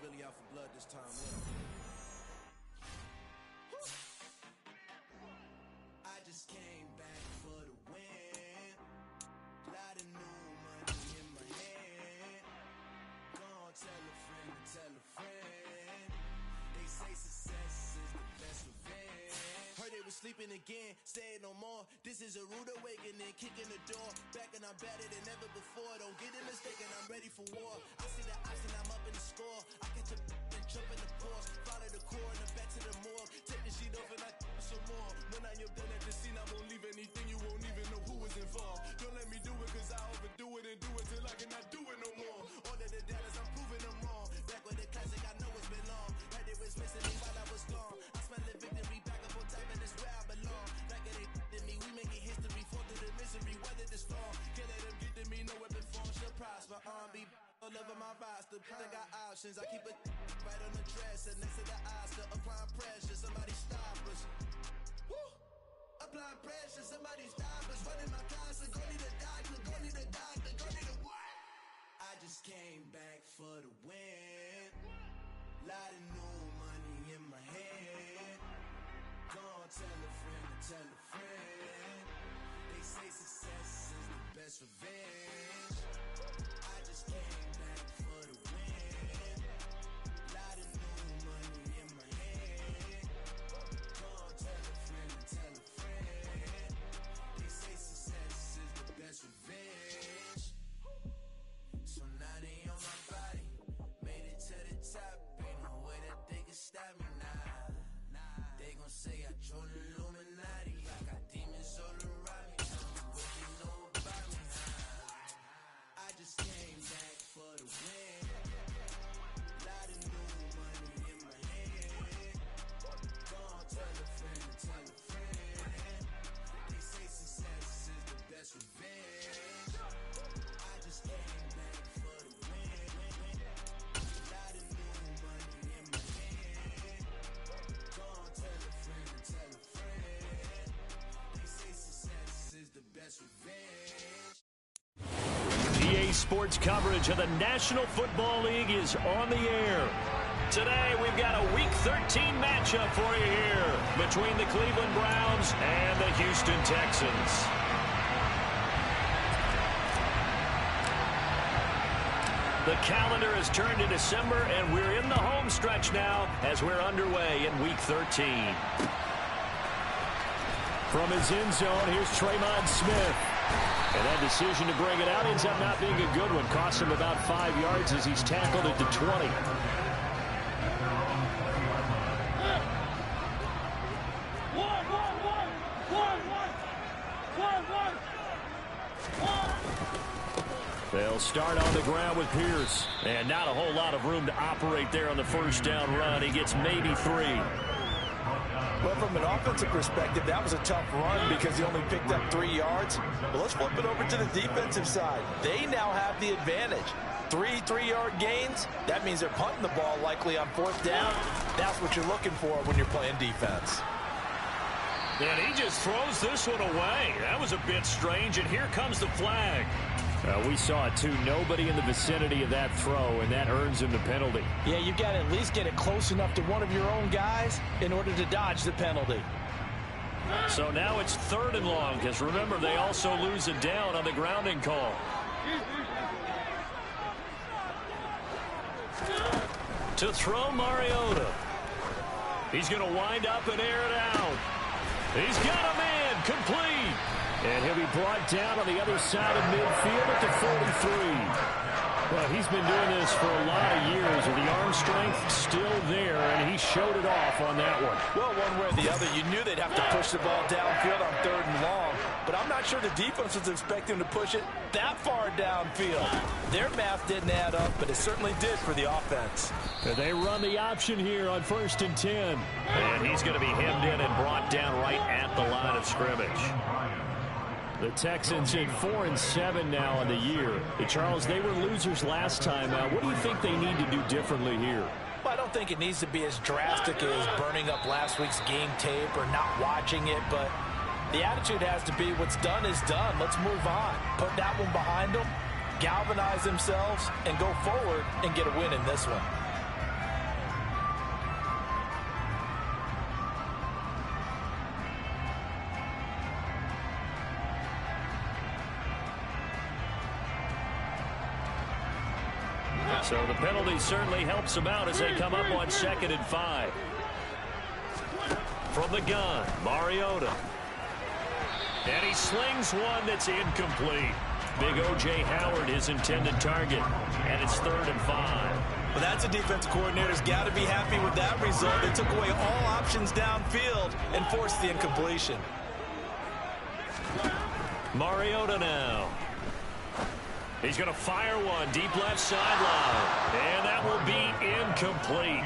Really out for blood this time. I just came back for the win. Lot of new money in my hand. sleeping again, saying no more. This is a rude awakening, kicking the door. Back and I'm better than ever before. Don't get it mistaken, I'm ready for war. I see the option, I'm up in the score. I catch a and jump in the course. Follow the core and the back to the morgue. Take the sheet off and I some more. When I am done at the scene, I won't leave anything. You won't even know who was involved. Don't let me do it, cause I overdo it and do it till I cannot do it no more. All of the doubters, I'm proving them wrong. Back with the classic, I know it's been long. Like they was missing me while I was gone. I smell the victory back up on top, and it's where I belong. Like it ain't to me, we making history. Fall through the misery, weather the storm. Can't let them get to me, no weapon form shall prosper. Be all over my roster, I got options. I keep it right on the dresser, next to the Oscar. Applying pressure, somebody stop us. Woo! Applying pressure, somebody stop us. Running my closet, go need a doctor, go need a doctor, go need a what? I just came back for the win. Lot of new money in my hand. Gonna tell a friend to tell a friend. They say success is the best revenge. I just came back for the win. Lot of new money in my hand. Gonna tell a friend to tell a friend. They say success is the best revenge. So now they on my body. Made it to the top. Ain't no way that they can stop me now. They gon' say I joined the Illuminati. I got demons all around me. Tell me what they know about me. I just came back for the win. Lot of new money in my hand. Gonna tell a friend to tell a friend. They say success is the best revenge. I just came back for the win. Lot of new money in my hand. Gonna tell a friend to tell a friend. They say success is the best revenge. EA Sports coverage of the National Football League is on the air. Today, we've got a Week 13 matchup for you here between the Cleveland Browns and the Houston Texans. The calendar has turned to December, and we're in the home stretch now as we're underway in Week 13. From his end zone, here's Tremon Smith. And that decision to bring it out ends up not being a good one. Cost him about 5 yards as he's tackled at the 20. They'll start on the ground with Pierce. And not a whole lot of room to operate there on the first down run. He gets maybe 3. Well, from an offensive perspective, that was a tough run because he only picked up 3 yards. But let's flip it over to the defensive side. They now have the advantage. 3 3-yard gains, that means they're punting the ball likely on 4th down. That's what you're looking for when you're playing defense. And he just throws this one away. That was a bit strange, and here comes the flag. We saw it too. Nobody in the vicinity of that throw, and that earns him the penalty. Yeah, you've got to at least get it close enough to one of your own guys in order to dodge the penalty. So now it's 3rd and long, because remember, they also lose a down on the grounding call. To throw Mariota. He's going to wind up and air it out. He's got a man complete. And he'll be brought down on the other side of midfield at the 43. Well, he's been doing this for a lot of years, and the arm strength still there, and he showed it off on that one. Well, one way or the other, you knew they'd have to push the ball downfield on 3rd and long, but I'm not sure the defense was expecting to push it that far downfield. Their math didn't add up, but it certainly did for the offense. And they run the option here on 1st and 10. And he's going to be hemmed in and brought down right at the line of scrimmage. The Texans in 4-7 now on the year. Charles, they were losers last time. What do you think they need to do differently here? Well, I don't think it needs to be as drastic as burning up last week's game tape or not watching it, but the attitude has to be what's done is done. Let's move on. Put that one behind them, galvanize themselves, and go forward and get a win in this one. So the penalty certainly helps them out as they come up on 2nd and 5. From the gun, Mariota. And he slings one that's incomplete. Big O.J. Howard, his intended target. And it's 3rd and 5. Well, that's a defense coordinator's got to be happy with that result. They took away all options downfield and forced the incompletion. Mariota now. He's going to fire one deep left sideline. And that will be incomplete.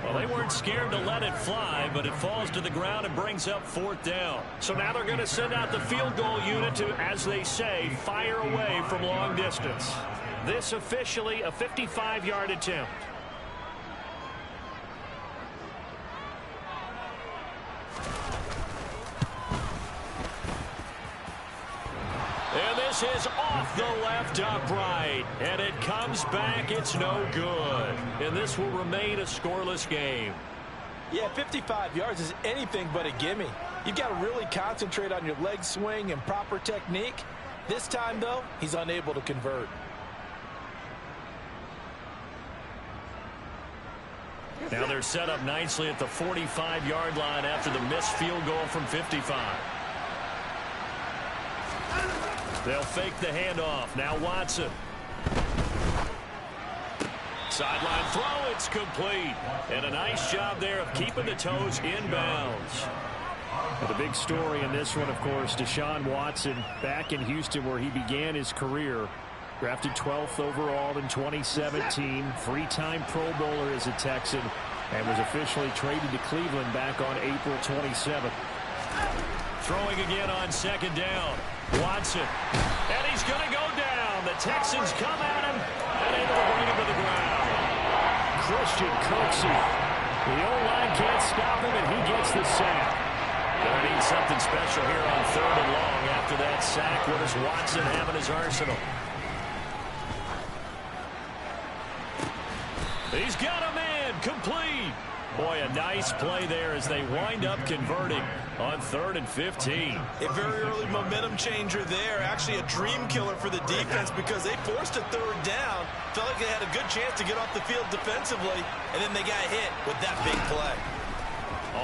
Well, they weren't scared to let it fly, but it falls to the ground and brings up 4th down. So now they're going to send out the field goal unit to, as they say, fire away from long distance. This officially a 55-yard attempt. And this is off the left upright. And it comes back. It's no good. And this will remain a scoreless game. Yeah, 55 yards is anything but a gimme. You've got to really concentrate on your leg swing and proper technique. This time, though, he's unable to convert. Now they're set up nicely at the 45-yard line after the missed field goal from 55. They'll fake the handoff. Now Watson. Sideline throw. It's complete. And a nice job there of keeping the toes inbounds. But the big story in this one, of course, Deshaun Watson back in Houston where he began his career. Drafted 12th overall in 2017. 3-time Pro Bowler as a Texan. And was officially traded to Cleveland back on April 27th. Throwing again on 2nd down. Watson. And he's going to go down. The Texans come at him and able to bring him to the ground. Christian Kirksey. The O-line can't stop him, and he gets the sack. Gonna need something special here on 3rd and long after that sack. What does Watson have in his arsenal? He's got a man. Complete. Boy, a nice play there as they wind up converting on 3rd and 15. A very early momentum changer there. Actually a dream killer for the defense because they forced a 3rd down. Felt like they had a good chance to get off the field defensively, and then they got hit with that big play.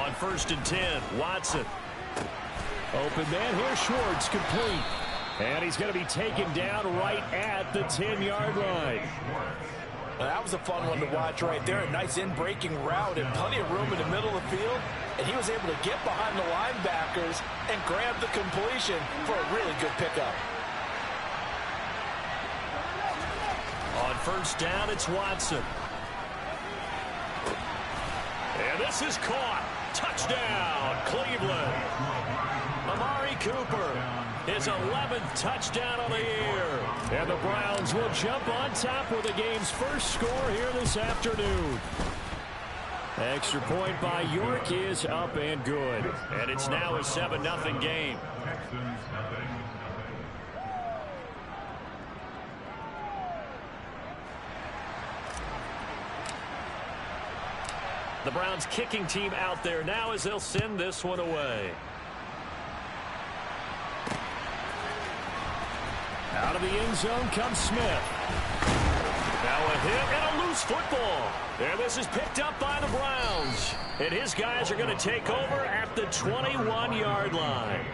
On 1st and 10, Watson. Open man here, Schwartz, complete. And he's going to be taken down right at the 10-yard line. Well, that was a fun one to watch right there. A nice in-breaking route and plenty of room in the middle of the field. And he was able to get behind the linebackers and grab the completion for a really good pickup. On 1st down, it's Watson. And this is caught. Touchdown, Cleveland. Amari Cooper. His 11th touchdown on the year. And the Browns will jump on top with the game's first score here this afternoon. Extra point by York is up and good. And it's now a 7-0 game. The Browns kicking team out there now as they'll send this one away. Out of the end zone comes Smith. Now a hit and a loose football. And this is picked up by the Browns. And his guys are going to take over at the 21-yard line.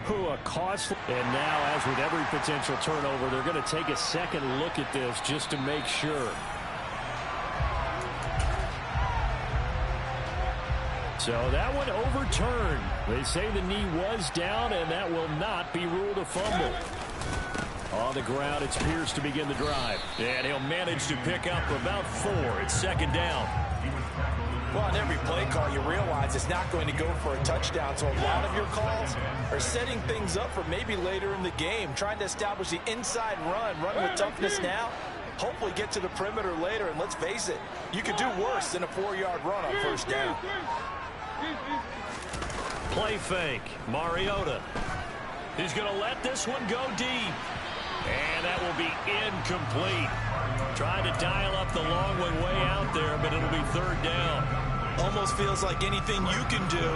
Who a costly. And now, as with every potential turnover, they're going to take a second look at this just to make sure. So that one overturned. They say the knee was down, and that will not be ruled a fumble. On the ground, it's Pierce to begin the drive. And he'll manage to pick up about 4. It's 2nd down. Well, on every play call, you realize it's not going to go for a touchdown. So a lot of your calls are setting things up for maybe later in the game, trying to establish the inside run with toughness now, hopefully get to the perimeter later. And let's face it, you could do worse than a 4-yard run on 1st down. Play fake. Mariota. He's going to let this one go deep. And that will be incomplete. Trying to dial up the long one way out there, but it'll be 3rd down. Almost feels like anything you can do,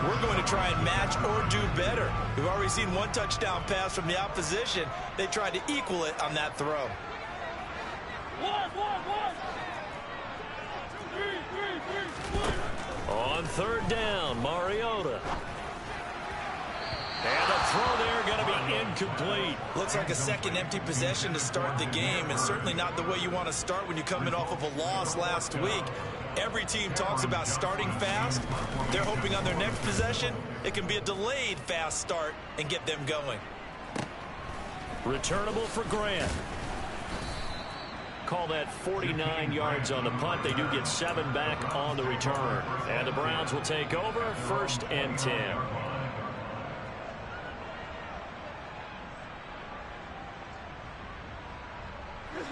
we're going to try and match or do better. We've already seen one touchdown pass from the opposition. They tried to equal it on that throw. On third down, Mariota. And the throw there going to be incomplete. Looks like a second empty possession to start the game, and certainly not the way you want to start when you're coming off of a loss last week. Every team talks about starting fast. They're hoping on their next possession it can be a delayed fast start and get them going. Returnable for Grant. Call that 49 yards on the punt. They do get 7 back on the return. And the Browns will take over 1st and 10.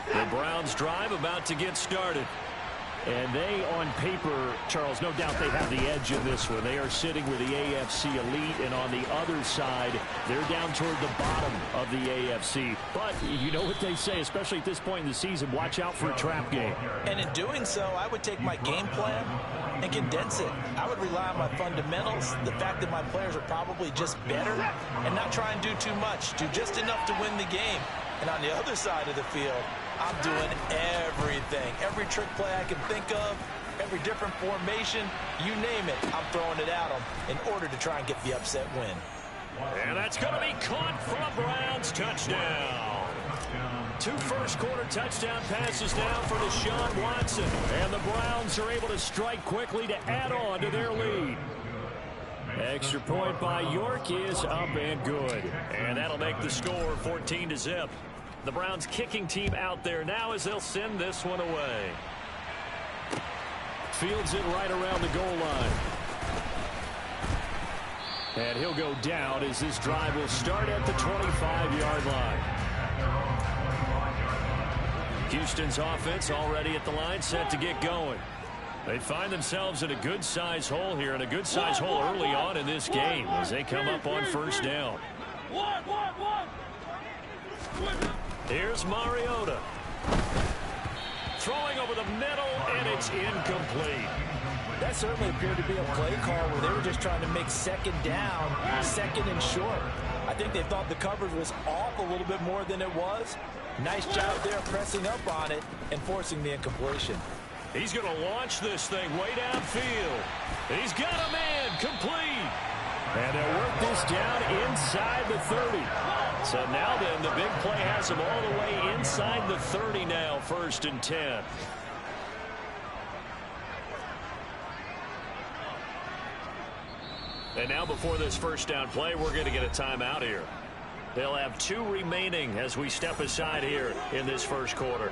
The Browns drive about to get started. And they, on paper, Charles, no doubt they have the edge in this one. They are sitting with the AFC elite, and on the other side, they're down toward the bottom of the AFC. But you know what they say, especially at this point in the season, watch out for a trap game. And in doing so, I would take my game plan and condense it. I would rely on my fundamentals, the fact that my players are probably just better, and not try and do too much, do just enough to win the game. And on the other side of the field, I'm doing everything. Every trick play I can think of, every different formation, you name it, I'm throwing it at them in order to try and get the upset win. And that's going to be caught for a Browns touchdown. 2 first-quarter touchdown passes now for Deshaun Watson. And the Browns are able to strike quickly to add on to their lead. Extra point by York is up and good. And that'll make the score 14-0. The Browns kicking team out there now as they'll send this one away. Fields it right around the goal line. And he'll go down as this drive will start at the 25-yard line. Houston's offense already at the line, set to get going. They find themselves in a good-sized hole here, and a good-sized hole early on in this game as they come up on first down. Here's Mariota. Throwing over the middle, and it's incomplete. That certainly appeared to be a play call where they were just trying to make second down, second and short. I think they thought the coverage was off a little bit more than it was. Nice job there pressing up on it and forcing the incompletion. He's going to launch this thing way downfield. He's got a man complete. And they'll work this down inside the 30. So now then, the big play has him all the way inside the 30 now, 1st and 10. And now before this first down play, we're going to get a timeout here. They'll have 2 remaining as we step aside here in this first quarter.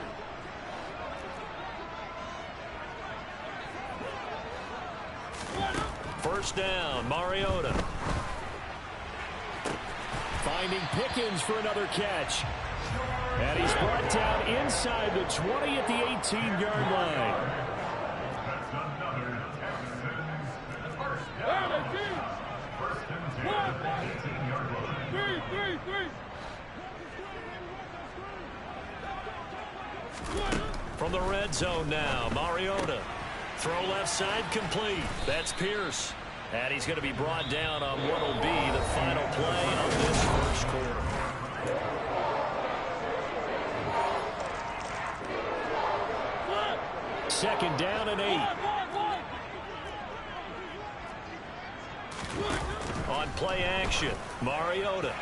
First down, Mariota. Finding Pickens for another catch. And he's brought down inside the 20 at the 18-yard line. From the red zone now, Mariota. Throw left side complete. That's Pierce. And he's going to be brought down on what will be the final play of this first quarter. Second down and 8. On play action, Mariota.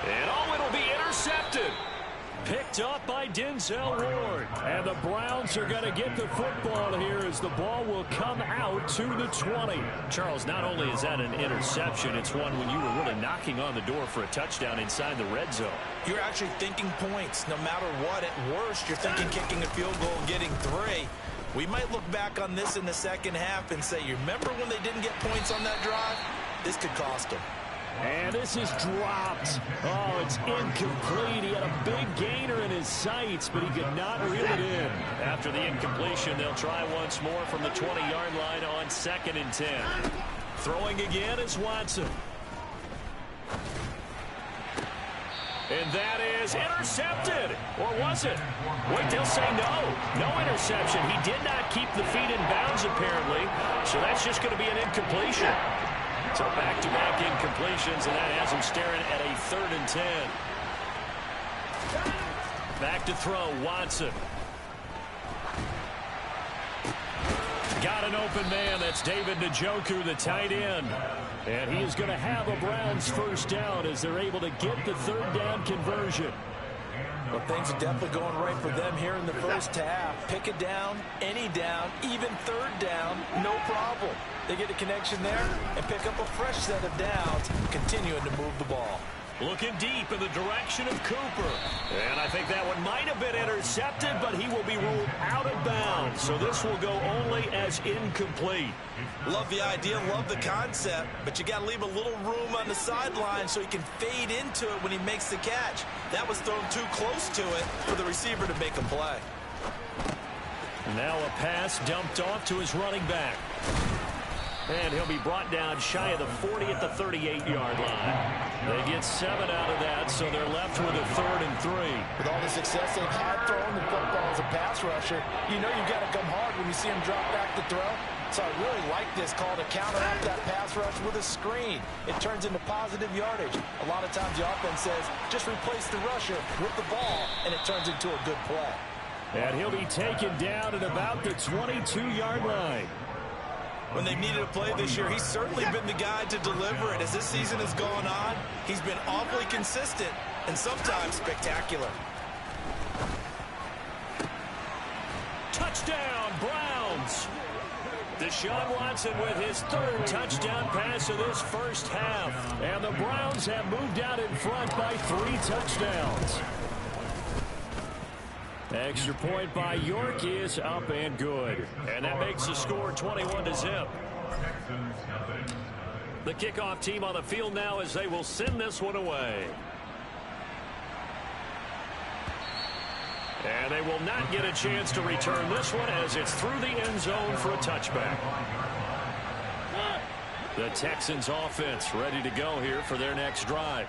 And oh, it'll be intercepted. Picked up by Denzel Ward. And the Browns are going to get the football here as the ball will come out to the 20. Charles, not only is that an interception, it's one when you were really knocking on the door for a touchdown inside the red zone. You're actually thinking points. No matter what, at worst, you're thinking kicking a field goal and getting 3. We might look back on this in the second half and say, you remember when they didn't get points on that drive? This could cost them. And this is dropped. Oh, it's incomplete. He had a big gainer in his sights, but he could not reel it in. After the incompletion, they'll try once more from the 20-yard line on 2nd and 10. Throwing again is Watson. And that is intercepted. Or was it? Wait, they'll say no. No interception. He did not keep the feet in bounds, apparently. So that's just going to be an incompletion. So back-to-back incompletions, and that has him staring at a 3rd and 10. Back to throw, Watson. Got an open man. That's David Njoku, the tight end. And he is going to have a Browns first down as they're able to get the third down conversion. Well, things are definitely going right for them here in the first half. Pick it down, any down, even third down, no problem. They get a connection there and pick up a fresh set of downs, continuing to move the ball. Looking deep in the direction of Cooper. And I think that one might have been intercepted, but he will be ruled out of bounds. So this will go only as incomplete. Love the idea, love the concept, but you got to leave a little room on the sideline so he can fade into it when he makes the catch. That was thrown too close to it for the receiver to make a play. Now a pass dumped off to his running back. And he'll be brought down shy of the 40 at the 38-yard line. They get 7 out of that, so they're left with a 3rd and 3. With all the success they've had throwing the football as a pass rusher, you know you've got to come hard when you see him drop back to throw. So I really like this call to counteract that pass rush with a screen. It turns into positive yardage. A lot of times the offense says, just replace the rusher with the ball, and it turns into a good play. And he'll be taken down at about the 22-yard line. When they've needed a play this year, he's certainly been the guy to deliver it. As this season has gone on, he's been awfully consistent and sometimes spectacular. Touchdown, Browns! Deshaun Watson with his 3rd touchdown pass of this first half. And the Browns have moved out in front by 3 touchdowns. Extra point by York is up and good. And that makes the score 21-0. The kickoff team on the field now as they will send this one away. And they will not get a chance to return this one as it's through the end zone for a touchback. The Texans offense ready to go here for their next drive.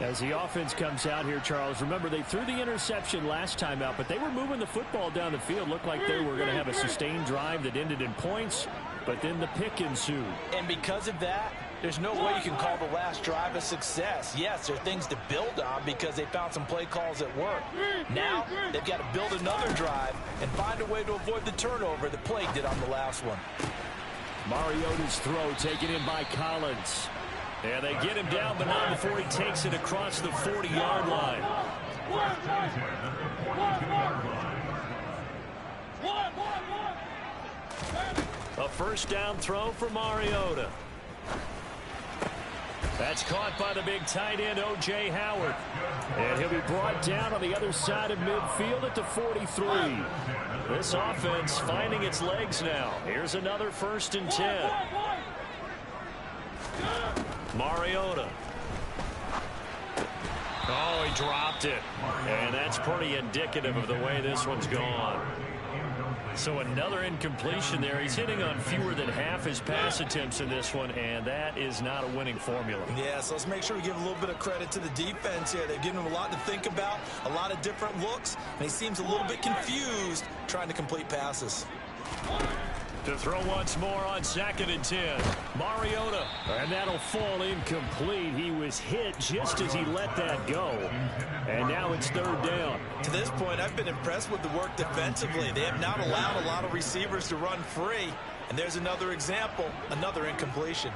As the offense comes out here, Charles, remember they threw the interception last time out, but they were moving the football down the field. Looked like they were going to have a sustained drive that ended in points, but then the pick ensued. And because of that, there's no way you can call the last drive a success. Yes, there are things to build on because they found some play calls that work. Now, they've got to build another drive and find a way to avoid the turnover that Plague did on the last one. Mariota's throw taken in by Collins. And they get him down, but not before he takes it across the 40-yard line. A first down throw for Mariota. That's caught by the big tight end, O.J. Howard. And he'll be brought down on the other side of midfield at the 43. This offense finding its legs now. Here's another 1st and 10. Mariota. Oh, he dropped it. And that's pretty indicative of the way this one's gone. So another incompletion there. He's hitting on fewer than half his pass attempts in this one, and that is not a winning formula. Yeah, so let's make sure we give a little bit of credit to the defense here. They've given him a lot to think about, a lot of different looks, and he seems a little bit confused trying to complete passes. To throw once more on 2nd and 10. Mariota. And that'll fall incomplete. He was hit just as he let that go. And now it's 3rd down. To this point, I've been impressed with the work defensively. They have not allowed a lot of receivers to run free. And there's another example, another incompletion.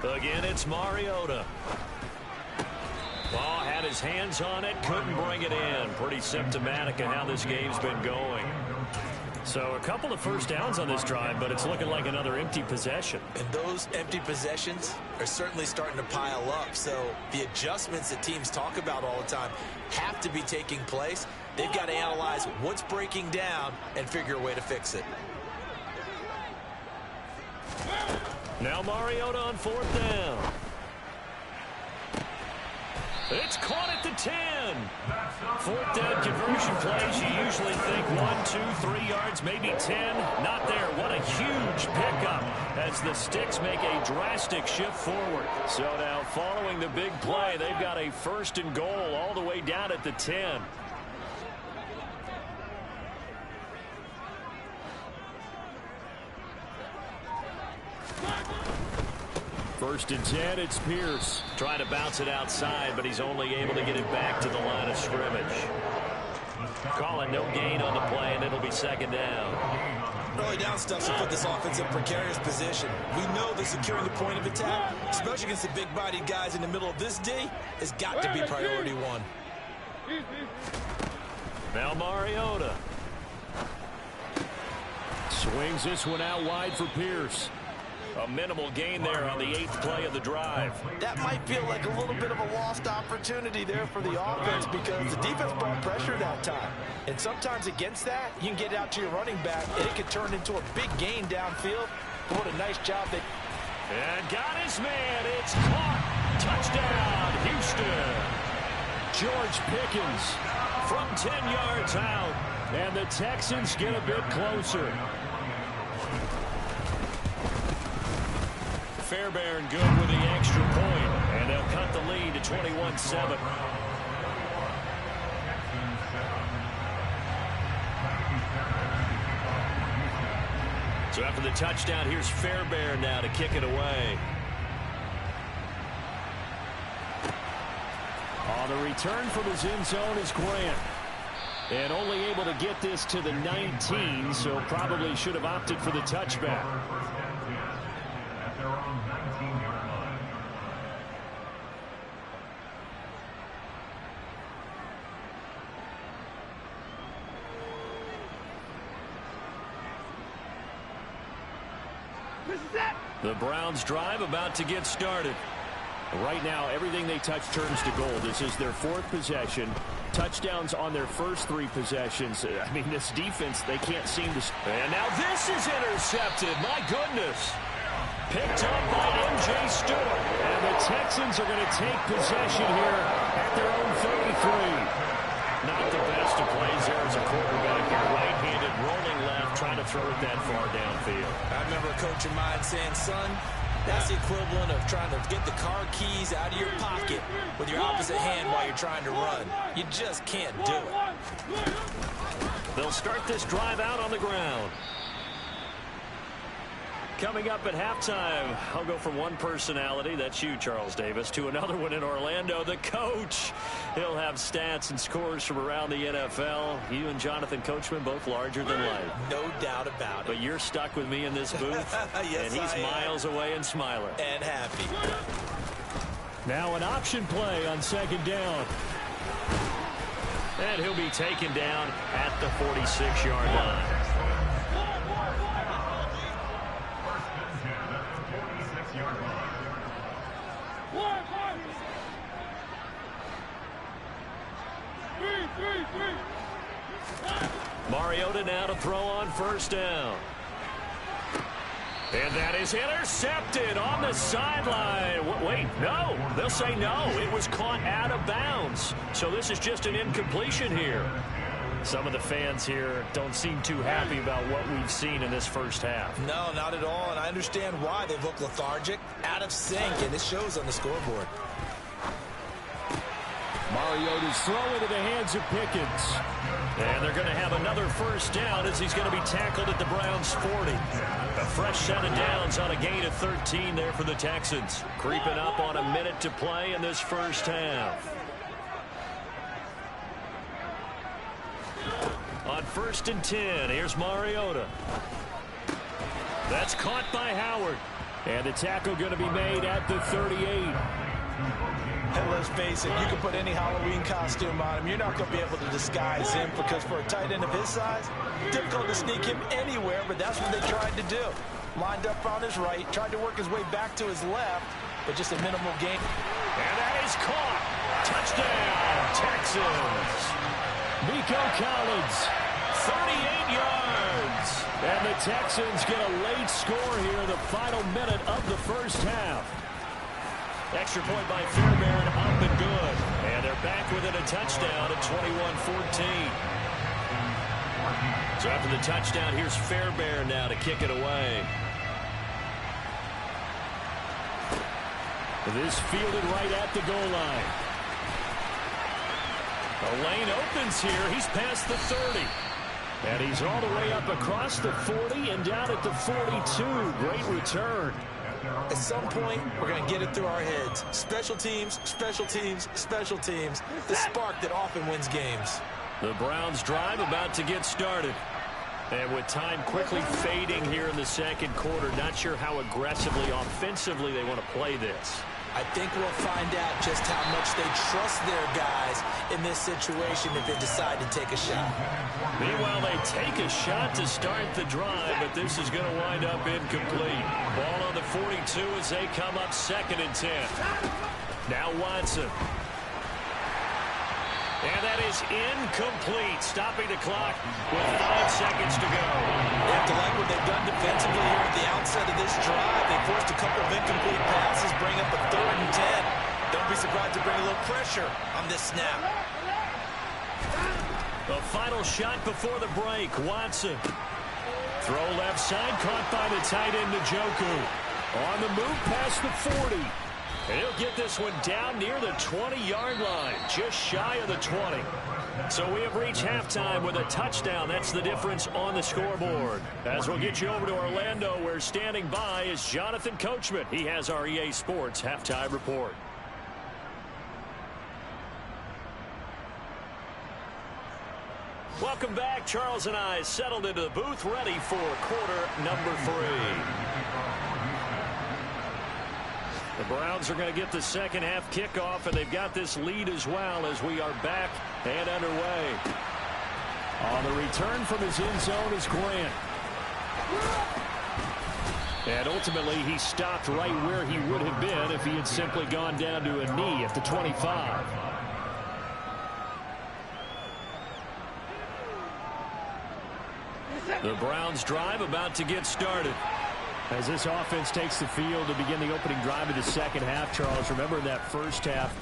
Again, it's Mariota. Ball had his hands on it, couldn't bring it in. Pretty symptomatic of how this game's been going. So a couple of first downs on this drive, but it's looking like another empty possession. And those empty possessions are certainly starting to pile up. So the adjustments that teams talk about all the time have to be taking place. They've got to analyze what's breaking down and figure a way to fix it. Now Mariota on 4th down. It's caught at the 10. 4th down conversion plays. You usually think 1, 2, 3 yards, maybe 10. Not there. What a huge pickup as the Sticks make a drastic shift forward. So now following the big play, they've got a 1st and goal all the way down at the 10. First and 10, it's Pierce. Trying to bounce it outside, but he's only able to get it back to the line of scrimmage. Calling no gain on the play, and it'll be second down. Early down stuff to put this offense in precarious position. We know that securing the point of attack, especially against the big-bodied guys in the middle of this day, has got to be priority one. Now Mariota. Swings this one out wide for Pierce. A minimal gain there on the 8th play of the drive. That might feel like a little bit of a lost opportunity there for the offense because the defense brought pressure that time. And sometimes against that, you can get out to your running back, and it could turn into a big gain downfield. What a nice job. And got his man. It's caught. Touchdown, Houston. George Pickens from 10 yards out. And the Texans get a bit closer. Fairbairn good with the extra point, and they'll cut the lead to 21-7. So after the touchdown, here's Fairbairn now to kick it away. On the return from his end zone is Grant. And only able to get this to the 19, so probably should have opted for the touchback. The Browns drive about to get started. Right now, everything they touch turns to gold. This is their 4th possession. Touchdowns on their first 3 possessions. I mean, this defense, they can't seem to... And now this is intercepted. My goodness. Picked up by M.J. Stewart. And the Texans are going to take possession here at their own 33. Not the best of plays there as a quarterback. Here, right-handed, rolling left, trying to throw it that far downfield. I remember a coach of mine saying, son, that's the equivalent of trying to get the car keys out of your pocket with your opposite hand while you're trying to run. You just can't do it. They'll start this drive out on the ground. Coming up at halftime, I'll go from one personality, that's you, Charles Davis, to another one in Orlando, the coach. He'll have stats and scores from around the NFL. You and Jonathan Coachman both larger than life. No doubt about it. But you're stuck with me in this booth, yes, and he's miles away and smiling. And happy. Now an option play on second down. And he'll be taken down at the 46-yard line. Mariota now to throw on first down. And that is intercepted on the sideline. Wait, no. They'll say no. It was caught out of bounds. So this is just an incompletion here. Some of the fans here don't seem too happy about what we've seen in this first half. No, not at all. And I understand why. They look lethargic, out of sync, and it shows on the scoreboard. Mariota's throw into the hands of Pickens. And they're going to have another first down as he's going to be tackled at the Browns' 40. A fresh set of downs on a gain of 13 there for the Texans. Creeping up on a minute to play in this first half. On 1st and 10, here's Mariota. That's caught by Howard. And the tackle going to be made at the 38. And let's face it, you can put any Halloween costume on him. You're not going to be able to disguise him because for a tight end of his size, difficult to sneak him anywhere, but that's what they tried to do. Lined up on his right, tried to work his way back to his left, but just a minimal gain. And that is caught. Touchdown, Texans. Nico Collins. 38 yards. And the Texans get a late score here in the final minute of the first half. Extra point by Fairbairn, up and good. And they're back within a touchdown at 21-14. So after the touchdown, here's Fairbairn now to kick it away. This fielded right at the goal line. The lane opens here. He's past the 30. And he's all the way up across the 40 and down at the 42. Great return. At some point, we're going to get it through our heads. Special teams, special teams, special teams. The spark that often wins games. The Browns drive about to get started. And with time quickly fading here in the second quarter, not sure how aggressively, offensively they want to play this. I think we'll find out just how much they trust their guys in this situation if they decide to take a shot. Meanwhile, they take a shot to start the drive, but this is going to wind up incomplete. Ball on the 42 as they come up 2nd and 10. Now Watson. And that is incomplete, stopping the clock with 5 seconds to go. You have to like what they've done defensively here at the outset of this drive. They forced a couple of incomplete passes, bring up a 3rd and 10. Don't be surprised to bring a little pressure on this snap. The final shot before the break, Watson. Throw left side, caught by the tight end, Njoku. On the move past the 40. And he'll get this one down near the 20-yard line, just shy of the 20. So we have reached halftime with a touchdown. That's the difference on the scoreboard. As we'll get you over to Orlando, where standing by is Jonathan Coachman. He has our EA Sports halftime report. Welcome back. Charles and I settled into the booth, ready for quarter number 3. The Browns are going to get the second half kickoff, and they've got this lead as well as we are back and underway. On the return from his end zone is Grant. And ultimately, he stopped right where he would have been if he had simply gone down to a knee at the 25. The Browns drive about to get started. As this offense takes the field to begin the opening drive of the second half, Charles, remember in that first half,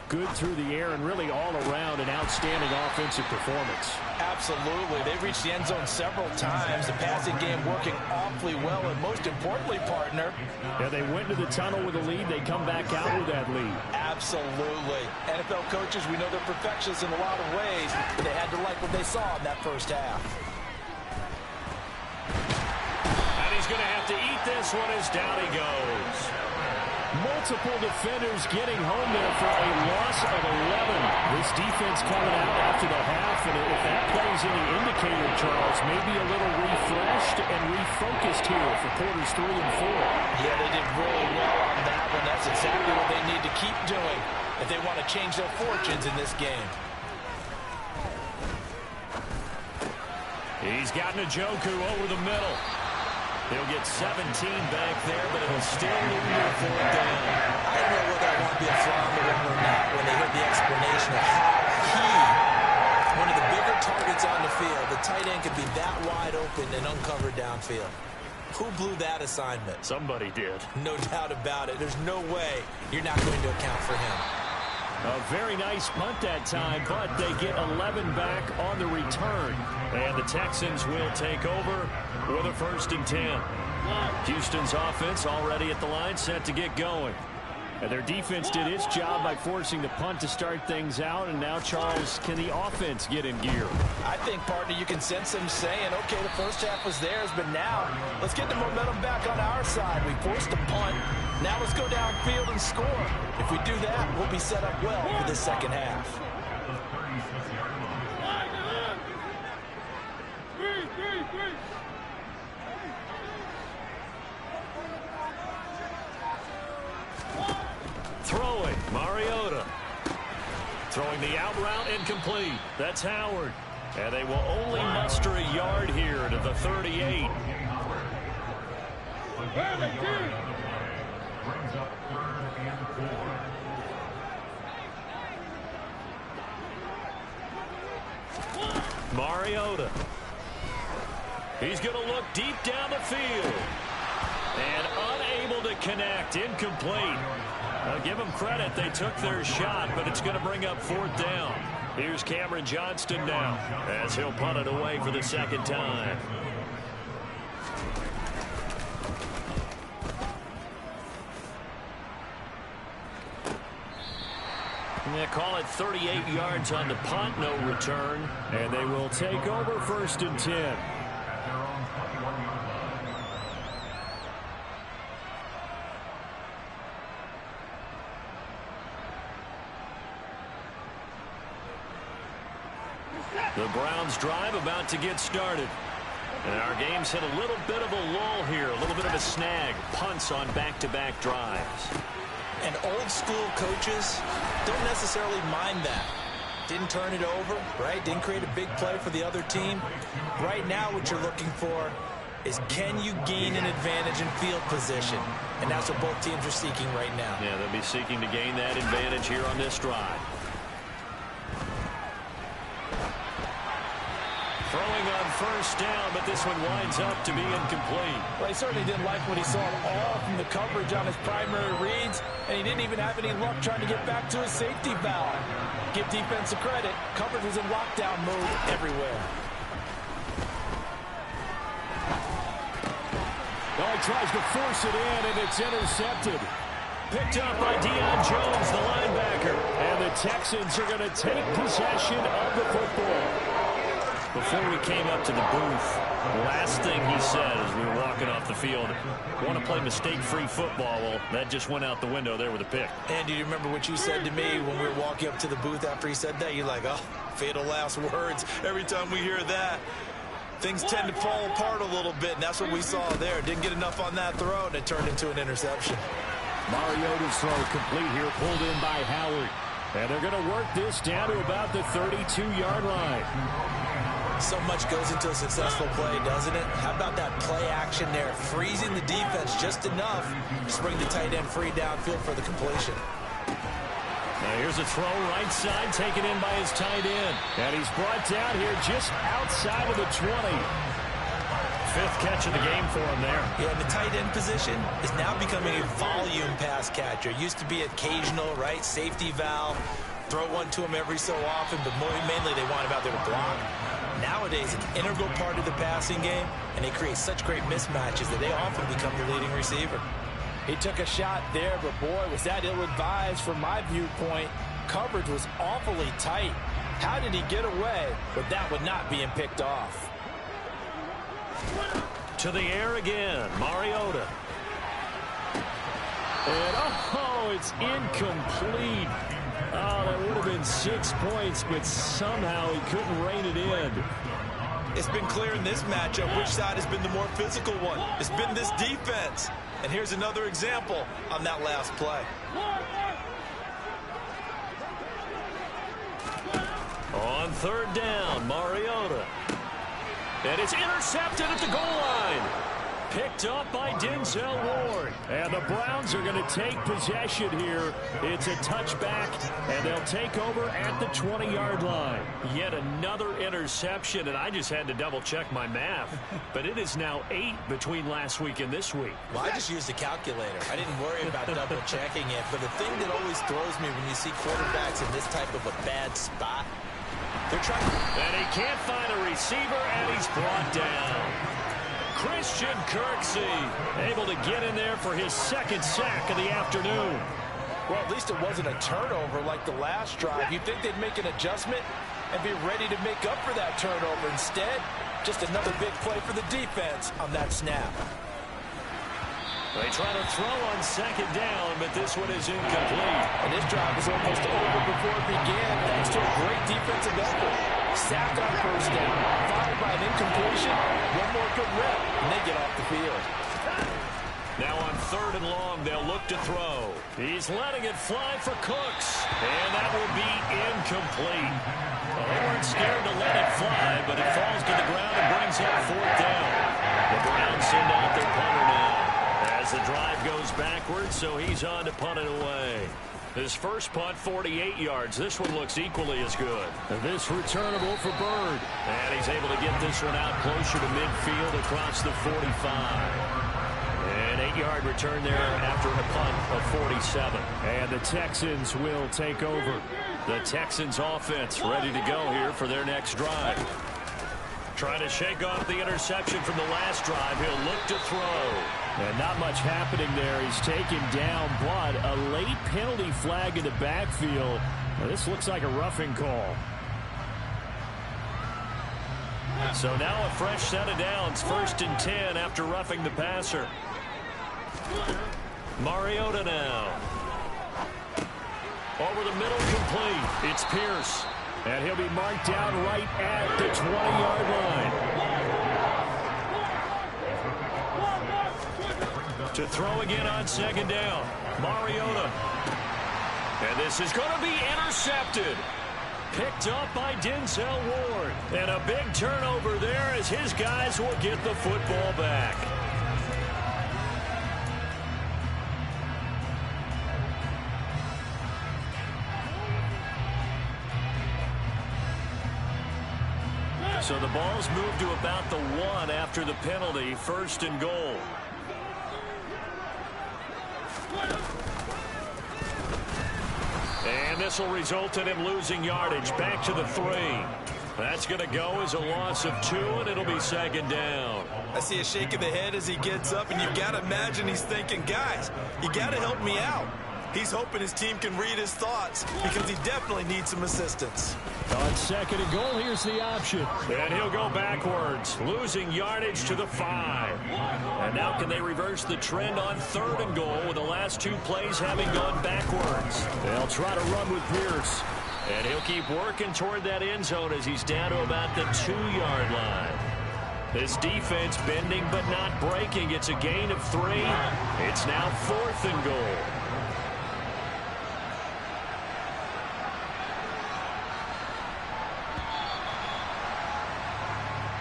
good through the air and really all around an outstanding offensive performance. Absolutely. They've reached the end zone several times. The passing game working awfully well, and most importantly, partner. Yeah, they went to the tunnel with a lead. They come back out with that lead. Absolutely. NFL coaches, we know they're perfectionists in a lot of ways, but they had to like what they saw in that first half. He's going to have to eat this one as down he goes. Multiple defenders getting home there for a loss of 11. This defense coming out after the half, and if that plays any indicator, Charles, maybe a little refreshed and refocused here for quarters 3 and 4. Yeah, they did really well on that one. That's exactly what they need to keep doing if they want to change their fortunes in this game. He's got Njoku over the middle. He'll get 17 back there, but it'll still linger 4th down. I don't know whether I want to be a fly on the wall or not when they hear the explanation of how one of the bigger targets on the field, the tight end could be that wide open and uncovered downfield. Who blew that assignment? Somebody did. No doubt about it. There's no way you're not going to account for him. A very nice punt that time, but they get 11 back on the return. And the Texans will take over with a 1st and 10. Houston's offense already at the line, set to get going. And their defense did its job by forcing the punt to start things out. And now, Charles, can the offense get in gear? I think, partner, you can sense them saying, okay, the first half was theirs, but now let's get the momentum back on our side. We forced a punt. Now let's go downfield and score. If we do that, we'll be set up well for this second half. Throwing, Mariota. Throwing the out route, incomplete. That's Howard. And they will only muster a yard here to the 38. Brings up 3rd and 4. Mariota. He's going to look deep down the field. And unable to connect. Incomplete. I'll give them credit. They took their shot, but it's going to bring up 4th down. Here's Cameron Johnston now as he'll punt it away for the second time. They call it 38 yards on the punt, no return. And they will take over 1st and 10. The Browns drive about to get started. And our game's hit a little bit of a lull here, a little bit of a snag. Punts on back-to-back drives. And old school coaches don't necessarily mind that. Didn't turn it over, right? Didn't create a big play for the other team. Right now what you're looking for is, can you gain an advantage in field position? And that's what both teams are seeking right now. Yeah, they'll be seeking to gain that advantage here on this drive. Throwing on first down, but this one winds up to be incomplete. Well, he certainly didn't like what he saw at all from the coverage on his primary reads, and he didn't even have any luck trying to get back to his safety valve. Give defense a credit. Coverage was in lockdown mode everywhere. Oh, he tries to force it in, and it's intercepted. Picked up by Deion Jones, the linebacker. And the Texans are going to take possession of the football. Before we came up to the booth, the last thing he said as we were walking off the field, want to play mistake-free football. Well, that just went out the window there with a pick. Andy, do you remember what you said to me when we were walking up to the booth after he said that? You're like, oh, fatal last words. Every time we hear that, things tend to fall apart a little bit, and that's what we saw there. Didn't get enough on that throw, and it turned into an interception. Mariota's throw complete here, pulled in by Howard. And they're going to work this down to about the 32-yard line. So much goes into a successful play, doesn't it? How about that play action there, freezing the defense just enough to bring the tight end free downfield for the completion. Now here's a throw right side, taken in by his tight end. And he's brought down here just outside of the 20. Fifth catch of the game for him there. Yeah, and the tight end position is now becoming a volume pass catcher. Used to be occasional, right? Safety valve. Throw one to him every so often, but mainly they want him out there to block. Nowadays, an integral part of the passing game, and they create such great mismatches that they often become the leading receiver. He took a shot there, but boy, was that ill-advised from my viewpoint. Coverage was awfully tight. How did he get away with that one not being picked off? To the air again, Mariota. And, oh, it's incomplete. Oh, that would have been 6 points, but somehow he couldn't rein it in. It's been clear in this matchup which side has been the more physical one. It's been this defense. And here's another example on that last play. On third down, Mariota. And it's intercepted at the goal line. Picked up by Denzel Ward. And the Browns are going to take possession here. It's a touchback, and they'll take over at the 20-yard line. Yet another interception, and I just had to double-check my math. But it is now 8 between last week and this week. Well, I just used a calculator. I didn't worry about double-checking it. But the thing that always throws me when you see quarterbacks in this type of a bad spot, they're trying to... And he can't find a receiver, and he's brought down. Christian Kirksey able to get in there for his second sack of the afternoon. Well, at least it wasn't a turnover like the last drive. You'd think they'd make an adjustment and be ready to make up for that turnover. Instead, just another big play for the defense on that snap. They try to throw on second down, but this one is incomplete. And this drive was almost over before it began, thanks to a great defensive effort. Sack on first down, followed by an incompletion. One more good rep, and they get off the field. Now on third and long, they'll look to throw. He's letting it fly for Cooks, and that will be incomplete. Well, they weren't scared to let it fly, but it falls to the ground and brings up fourth down. The Browns send out their punter now as the drive goes backwards, so he's on to punt it away. His first punt, 48 yards. This one looks equally as good. And this returnable for Bird. And he's able to get this one out closer to midfield across the 45. An 8-yard return there after a punt of 47. And the Texans will take over. The Texans offense ready to go here for their next drive. Trying to shake off the interception from the last drive. He'll look to throw. And not much happening there. He's taken down, but a late penalty flag in the backfield. Now, this looks like a roughing call. So now a fresh set of downs. 1st and 10 after roughing the passer. Mariota now. Over the middle, complete. It's Pierce. And he'll be marked down right at the 20-yard line. To throw again on second down, Mariota. And this is going to be intercepted. Picked up by Denzel Ward. And a big turnover there as his guys will get the football back. So the ball's moved to about the 1 after the penalty. First and goal. And this will result in him losing yardage. Back to the 3. That's going to go as a loss of 2, and it'll be second down. I see a shake of the head as he gets up, and you've got to imagine he's thinking, guys, you got to help me out. He's hoping his team can read his thoughts because he definitely needs some assistance. On second and goal, here's the option. And he'll go backwards, losing yardage to the 5. And now can they reverse the trend on third and goal with the last 2 plays having gone backwards? They'll try to run with Pierce. And he'll keep working toward that end zone as he's down to about the 2-yard line. This defense bending but not breaking. It's a gain of 3. It's now 4th and goal.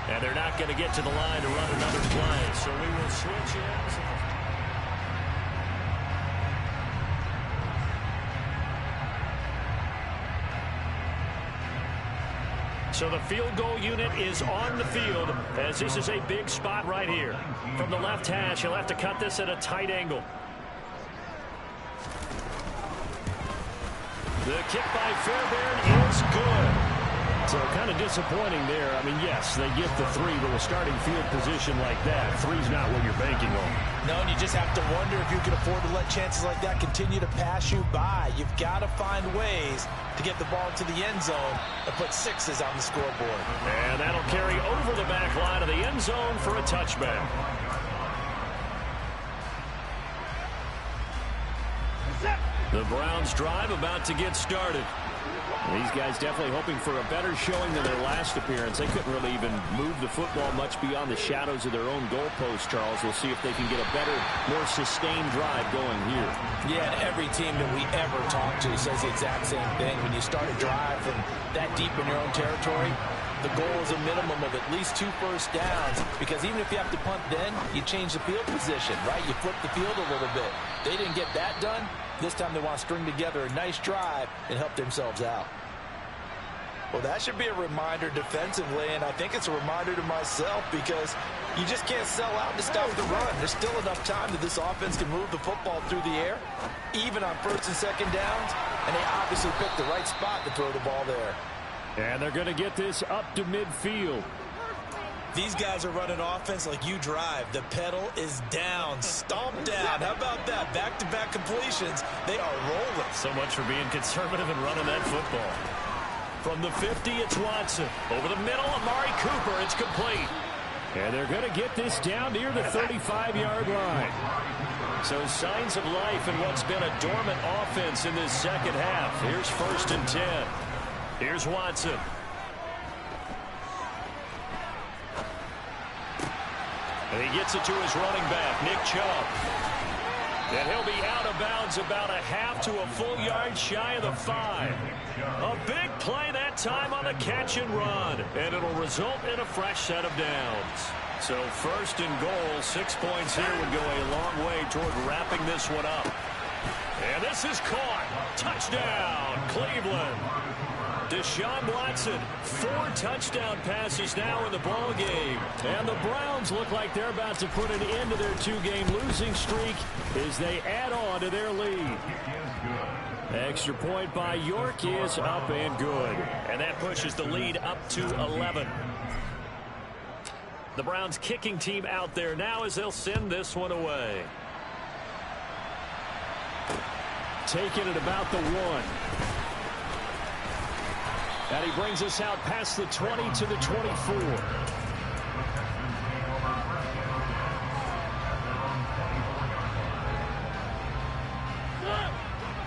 And they're not going to get to the line to run another play, so we will switch ends. So the field goal unit is on the field as this is a big spot right here. From the left hash, he'll have to cut this at a tight angle. The kick by Fairbairn is good. So kind of disappointing there. I mean, yes, they get the 3, but with starting field position like that, 3's not what you're banking on. No, and you just have to wonder if you can afford to let chances like that continue to pass you by. You've got to find ways to get the ball to the end zone and put 6s on the scoreboard. And that'll carry over the back line of the end zone for a touchback. The Browns drive about to get started. These guys definitely hoping for a better showing than their last appearance. They couldn't really even move the football much beyond the shadows of their own goalpost, Charles. We'll see if they can get a better, more sustained drive going here. Yeah, and every team that we ever talk to says the exact same thing. When you start a drive from that deep in your own territory, the goal is a minimum of at least 2 first downs, because even if you have to punt then, you change the field position, right? You flip the field a little bit. They didn't get that done. This time they want to string together a nice drive and help themselves out. Well, that should be a reminder defensively, and I think it's a reminder to myself, because you just can't sell out to stop the run. There's still enough time that this offense can move the football through the air, even on first and second downs, and they obviously picked the right spot to throw the ball there. And they're going to get this up to midfield. These guys are running offense like you drive. The pedal is down, stomped down. How about that? Back-to-back completions. They are rolling. So much for being conservative and running that football. From the 50, it's Watson. Over the middle, Amari Cooper. It's complete. And they're going to get this down near the 35-yard line. So signs of life in what's been a dormant offense in this second half. Here's 1st and 10. Here's Watson. And he gets it to his running back, Nick Chubb. And he'll be out of bounds about a half to a full yard shy of the 5. A big play that time on the catch and run. And it'll result in a fresh set of downs. So 1st and goal, 6 points here would go a long way toward wrapping this one up. And this is caught. Touchdown, Cleveland. Deshaun Watson, 4 touchdown passes now in the ball game. And the Browns look like they're about to put an end to their 2-game losing streak as they add on to their lead. Extra point by York is up and good. And that pushes the lead up to 11. The Browns kicking team out there now as they'll send this one away. Taking it about the 1. And he brings us out past the 20 to the 24.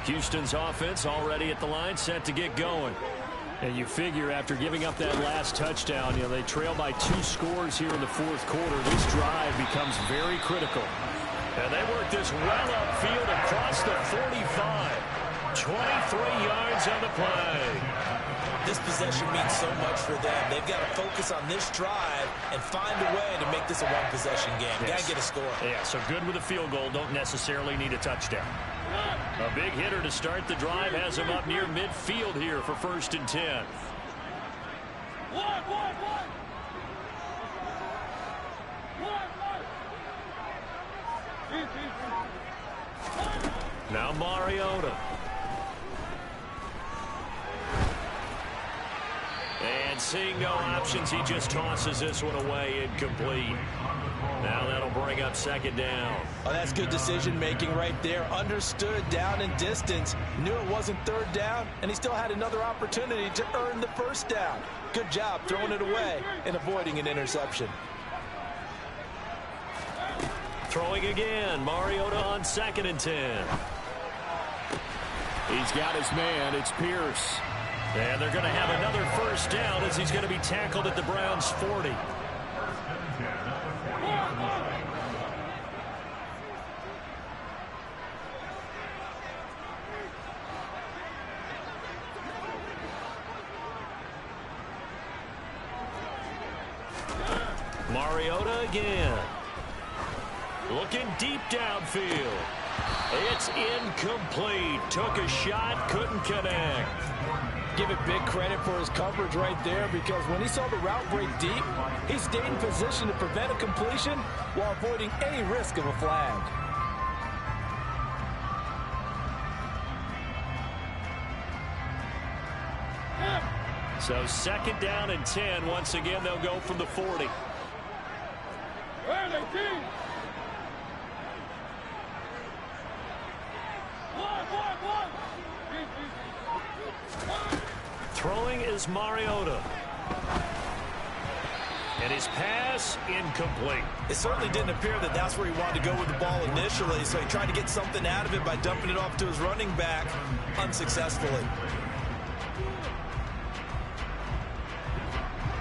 Houston's offense already at the line, set to get going. And you figure after giving up that last touchdown, they trail by 2 scores here in the fourth quarter. This drive becomes very critical. And they work this well upfield across the 45. 23 yards on the play. This possession means so much for them. They've got to focus on this drive and find a way to make this a one-possession game. Yes. Got to get a score. Yeah, so good with a field goal. Don't necessarily need a touchdown. A big hitter to start the drive has him up near midfield here for 1st and 10. Now Mariota. And seeing no options, he just tosses this one away, incomplete. Now that'll bring up 2nd down. Oh, that's good decision-making right there. Understood down and distance. Knew it wasn't 3rd down, and he still had another opportunity to earn the 1st down. Good job throwing it away and avoiding an interception. Throwing again. Mariota on 2nd and 10. He's got his man. It's Pierce. And they're going to have another 1st down as he's going to be tackled at the Browns' 40. Mariota again. Looking deep downfield. It's incomplete. Took a shot, couldn't connect. Give it big credit for his coverage right there, because when he saw the route break deep, he stayed in position to prevent a completion while avoiding any risk of a flag. So 2nd down and 10. Once again, they'll go from the 40. Throwing is Mariota. And his pass incomplete. It certainly didn't appear that that's where he wanted to go with the ball initially, so he tried to get something out of it by dumping it off to his running back unsuccessfully.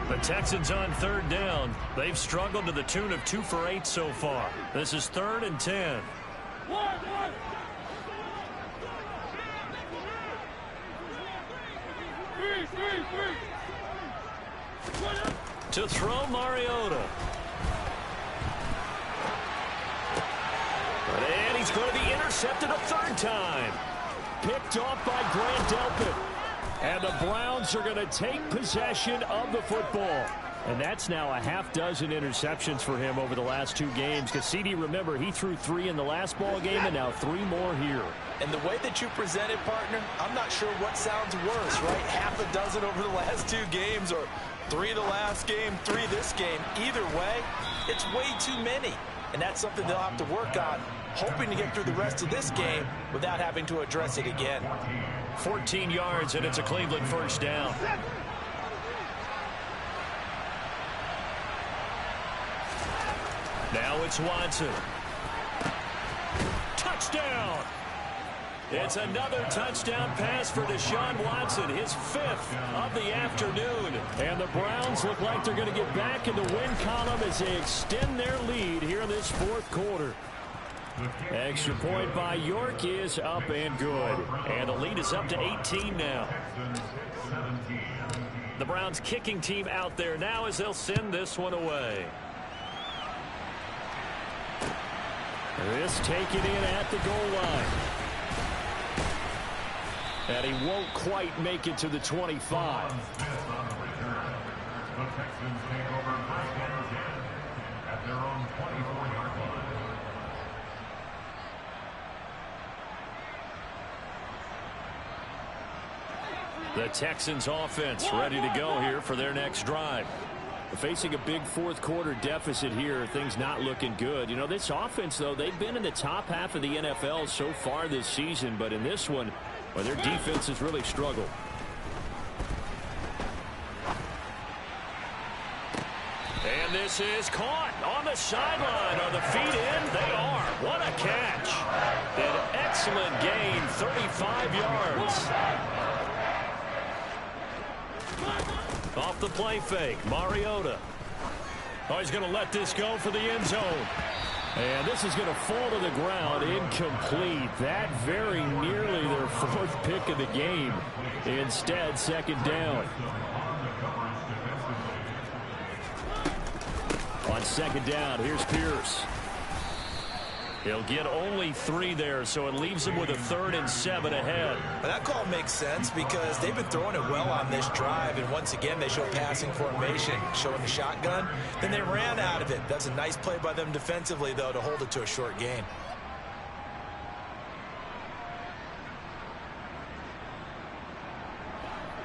The Texans on 3rd down. They've struggled to the tune of 2 for 8 so far. This is 3rd and 10. To throw Mariota. And he's going to be intercepted a 3rd time. Picked off by Grant Delpit. And the Browns are going to take possession of the football. And that's now a half-dozen interceptions for him over the last 2 games. Because CD, remember, he threw 3 in the last ball game and now 3 more here. And the way that you present it, partner, I'm not sure what sounds worse, right? Half a dozen over the last 2 games, or 3 the last game, 3 this game. Either way, it's way too many. And that's something they'll have to work on, hoping to get through the rest of this game without having to address it again. 14 yards, and it's a Cleveland 1st down. Now it's Watson. Touchdown! It's another touchdown pass for Deshaun Watson, his 5th of the afternoon. And the Browns look like they're going to get back in the win column as they extend their lead here in this 4th quarter. Extra point by York is up and good. And the lead is up to 18 now. The Browns kicking team out there now as they'll send this one away. This taken in at the goal line. And he won't quite make it to the 25. The Texans take over 1st and 10 at their own 24-yard line. The Texans offense ready to go here for their next drive. Facing a big 4th quarter deficit here, things not looking good. You know, this offense, though, they've been in the top half of the NFL so far this season, but in this one, well, their defense has really struggled. And this is caught on the sideline. Are the feet in? They are. What a catch. An excellent gain, 35 yards. Off the play fake, Mariota. Oh, he's going to let this go for the end zone. And this is going to fall to the ground, incomplete. That very nearly their 4th pick of the game. Instead, 2nd down. On 2nd down, here's Pierce. He'll get only 3 there, so it leaves him with a 3rd and 7 ahead. But that call makes sense because they've been throwing it well on this drive, and once again they show passing formation, showing the shotgun. Then they ran out of it. That's a nice play by them defensively, though, to hold it to a short gain.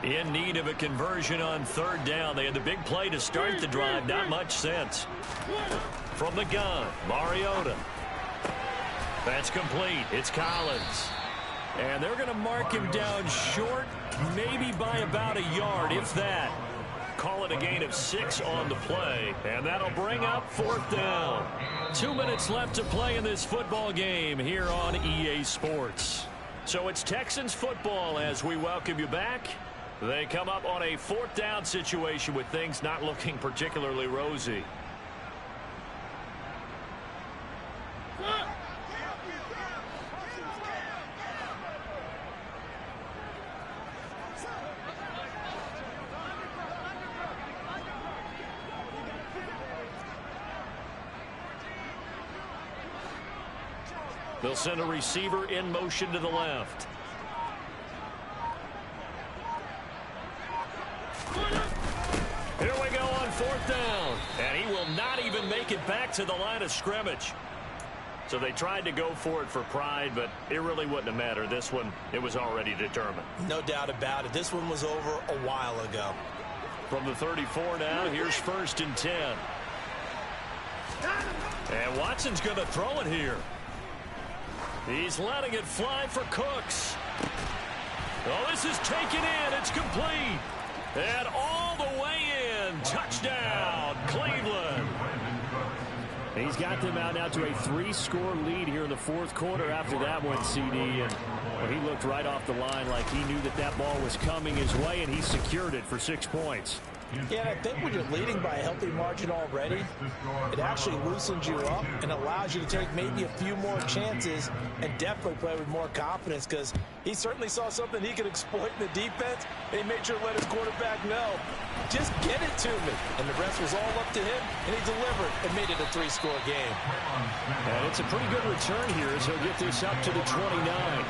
In need of a conversion on 3rd down. They had the big play to start the drive. Not much sense. From the gun, Mariota. That's complete. It's Collins. And they're going to mark him down short, maybe by about a yard, if that. Call it a gain of 6 on the play, and that'll bring up 4th down. 2 minutes left to play in this football game here on EA Sports. So it's Texans football as we welcome you back. They come up on a 4th down situation with things not looking particularly rosy. They'll send a receiver in motion to the left. Here we go on 4th down. And he will not even make it back to the line of scrimmage. So they tried to go for it for pride, but it really wouldn't have mattered. This one, it was already determined. No doubt about it. This one was over a while ago. From the 34 now, here's 1st and 10. And Watson's going to throw it here. He's letting it fly for Cooks. Oh, this is taken in. It's complete. And all the way in. Touchdown, Cleveland. He's got them out now to a 3-score lead here in the 4th quarter after that one, CD. And well, he looked right off the line like he knew that that ball was coming his way, and he secured it for 6 points. Yeah, and I think when you're leading by a healthy margin already, it actually loosens you up and allows you to take maybe a few more chances and definitely play with more confidence because he certainly saw something he could exploit in the defense, and he made sure to let his quarterback know, just get it to me. And the rest was all up to him, and he delivered and made it a 3-score game. And it's a pretty good return here as he'll get this up to the 29.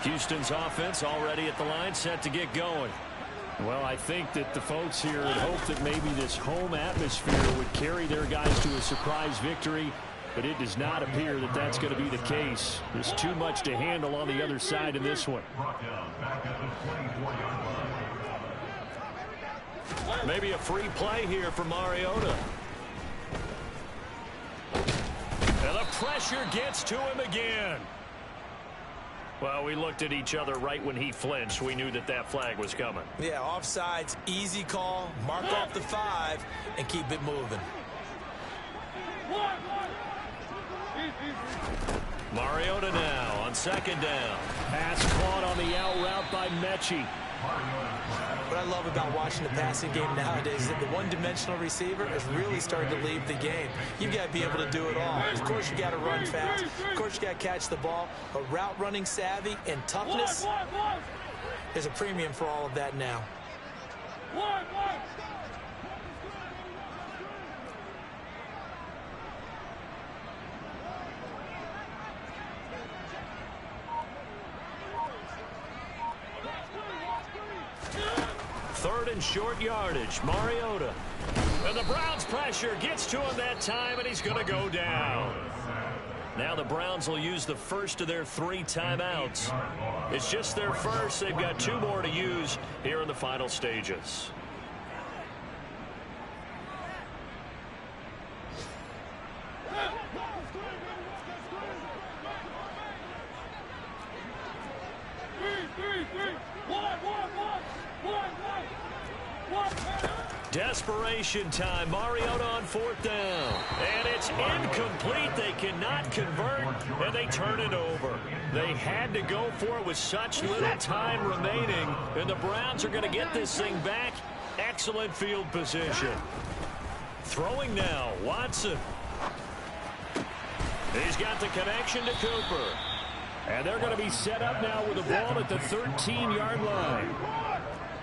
Houston's offense already at the line, set to get going. Well, I think that the folks here had hoped that maybe this home atmosphere would carry their guys to a surprise victory, but it does not appear that that's going to be the case. There's too much to handle on the other side of this one. Maybe a free play here for Mariota. And the pressure gets to him again. Well, we looked at each other right when he flinched. We knew that that flag was coming. Yeah, offsides, easy call, mark off the 5, and keep it moving. Mariota now on 2nd down. Pass caught on the out route by Mechie. What I love about watching the passing game nowadays is that the one-dimensional receiver is really starting to leave the game. You've got to be able to do it all. Of course, you got to run fast. Of course, you got to catch the ball. But route running savvy and toughness, there's a premium for all of that now. Third and short yardage, Mariota. And the Browns' pressure gets to him that time, and he's going to go down. Now the Browns will use the first of their 3 timeouts. It's just their first. They've got 2 more to use here in the final stages. desperation time. Mariota on 4th down. And it's incomplete. They cannot convert, and they turn it over. They had to go for it with such little time remaining, and the Browns are going to get this thing back. Excellent field position. Throwing now, Watson. He's got the connection to Cooper. And they're going to be set up now with the ball at the 13-yard line.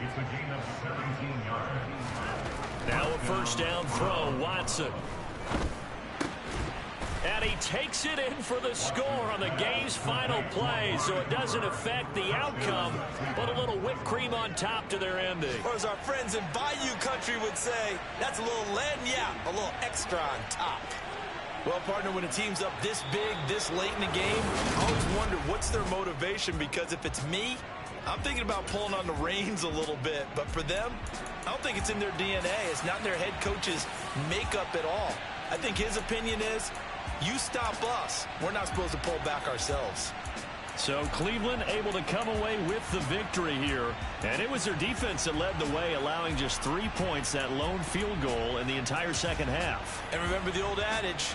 It's a gain of 17 yards. Now a first down throw, Watson. And he takes it in for the score on the game's final play, so it doesn't affect the outcome, but a little whipped cream on top to their ending. Or as our friends in Bayou Country would say, that's a little lagniappe, a little extra on top. Well, partner, when a team's up this big, this late in the game, I always wonder what's their motivation, because if it's me, I'm thinking about pulling on the reins a little bit. But for them, I don't think it's in their DNA. It's not in their head coach's makeup at all. I think his opinion is, you stop us. We're not supposed to pull back ourselves. So Cleveland able to come away with the victory here. And it was their defense that led the way, allowing just 3 points, that lone field goal in the entire second half. And remember the old adage,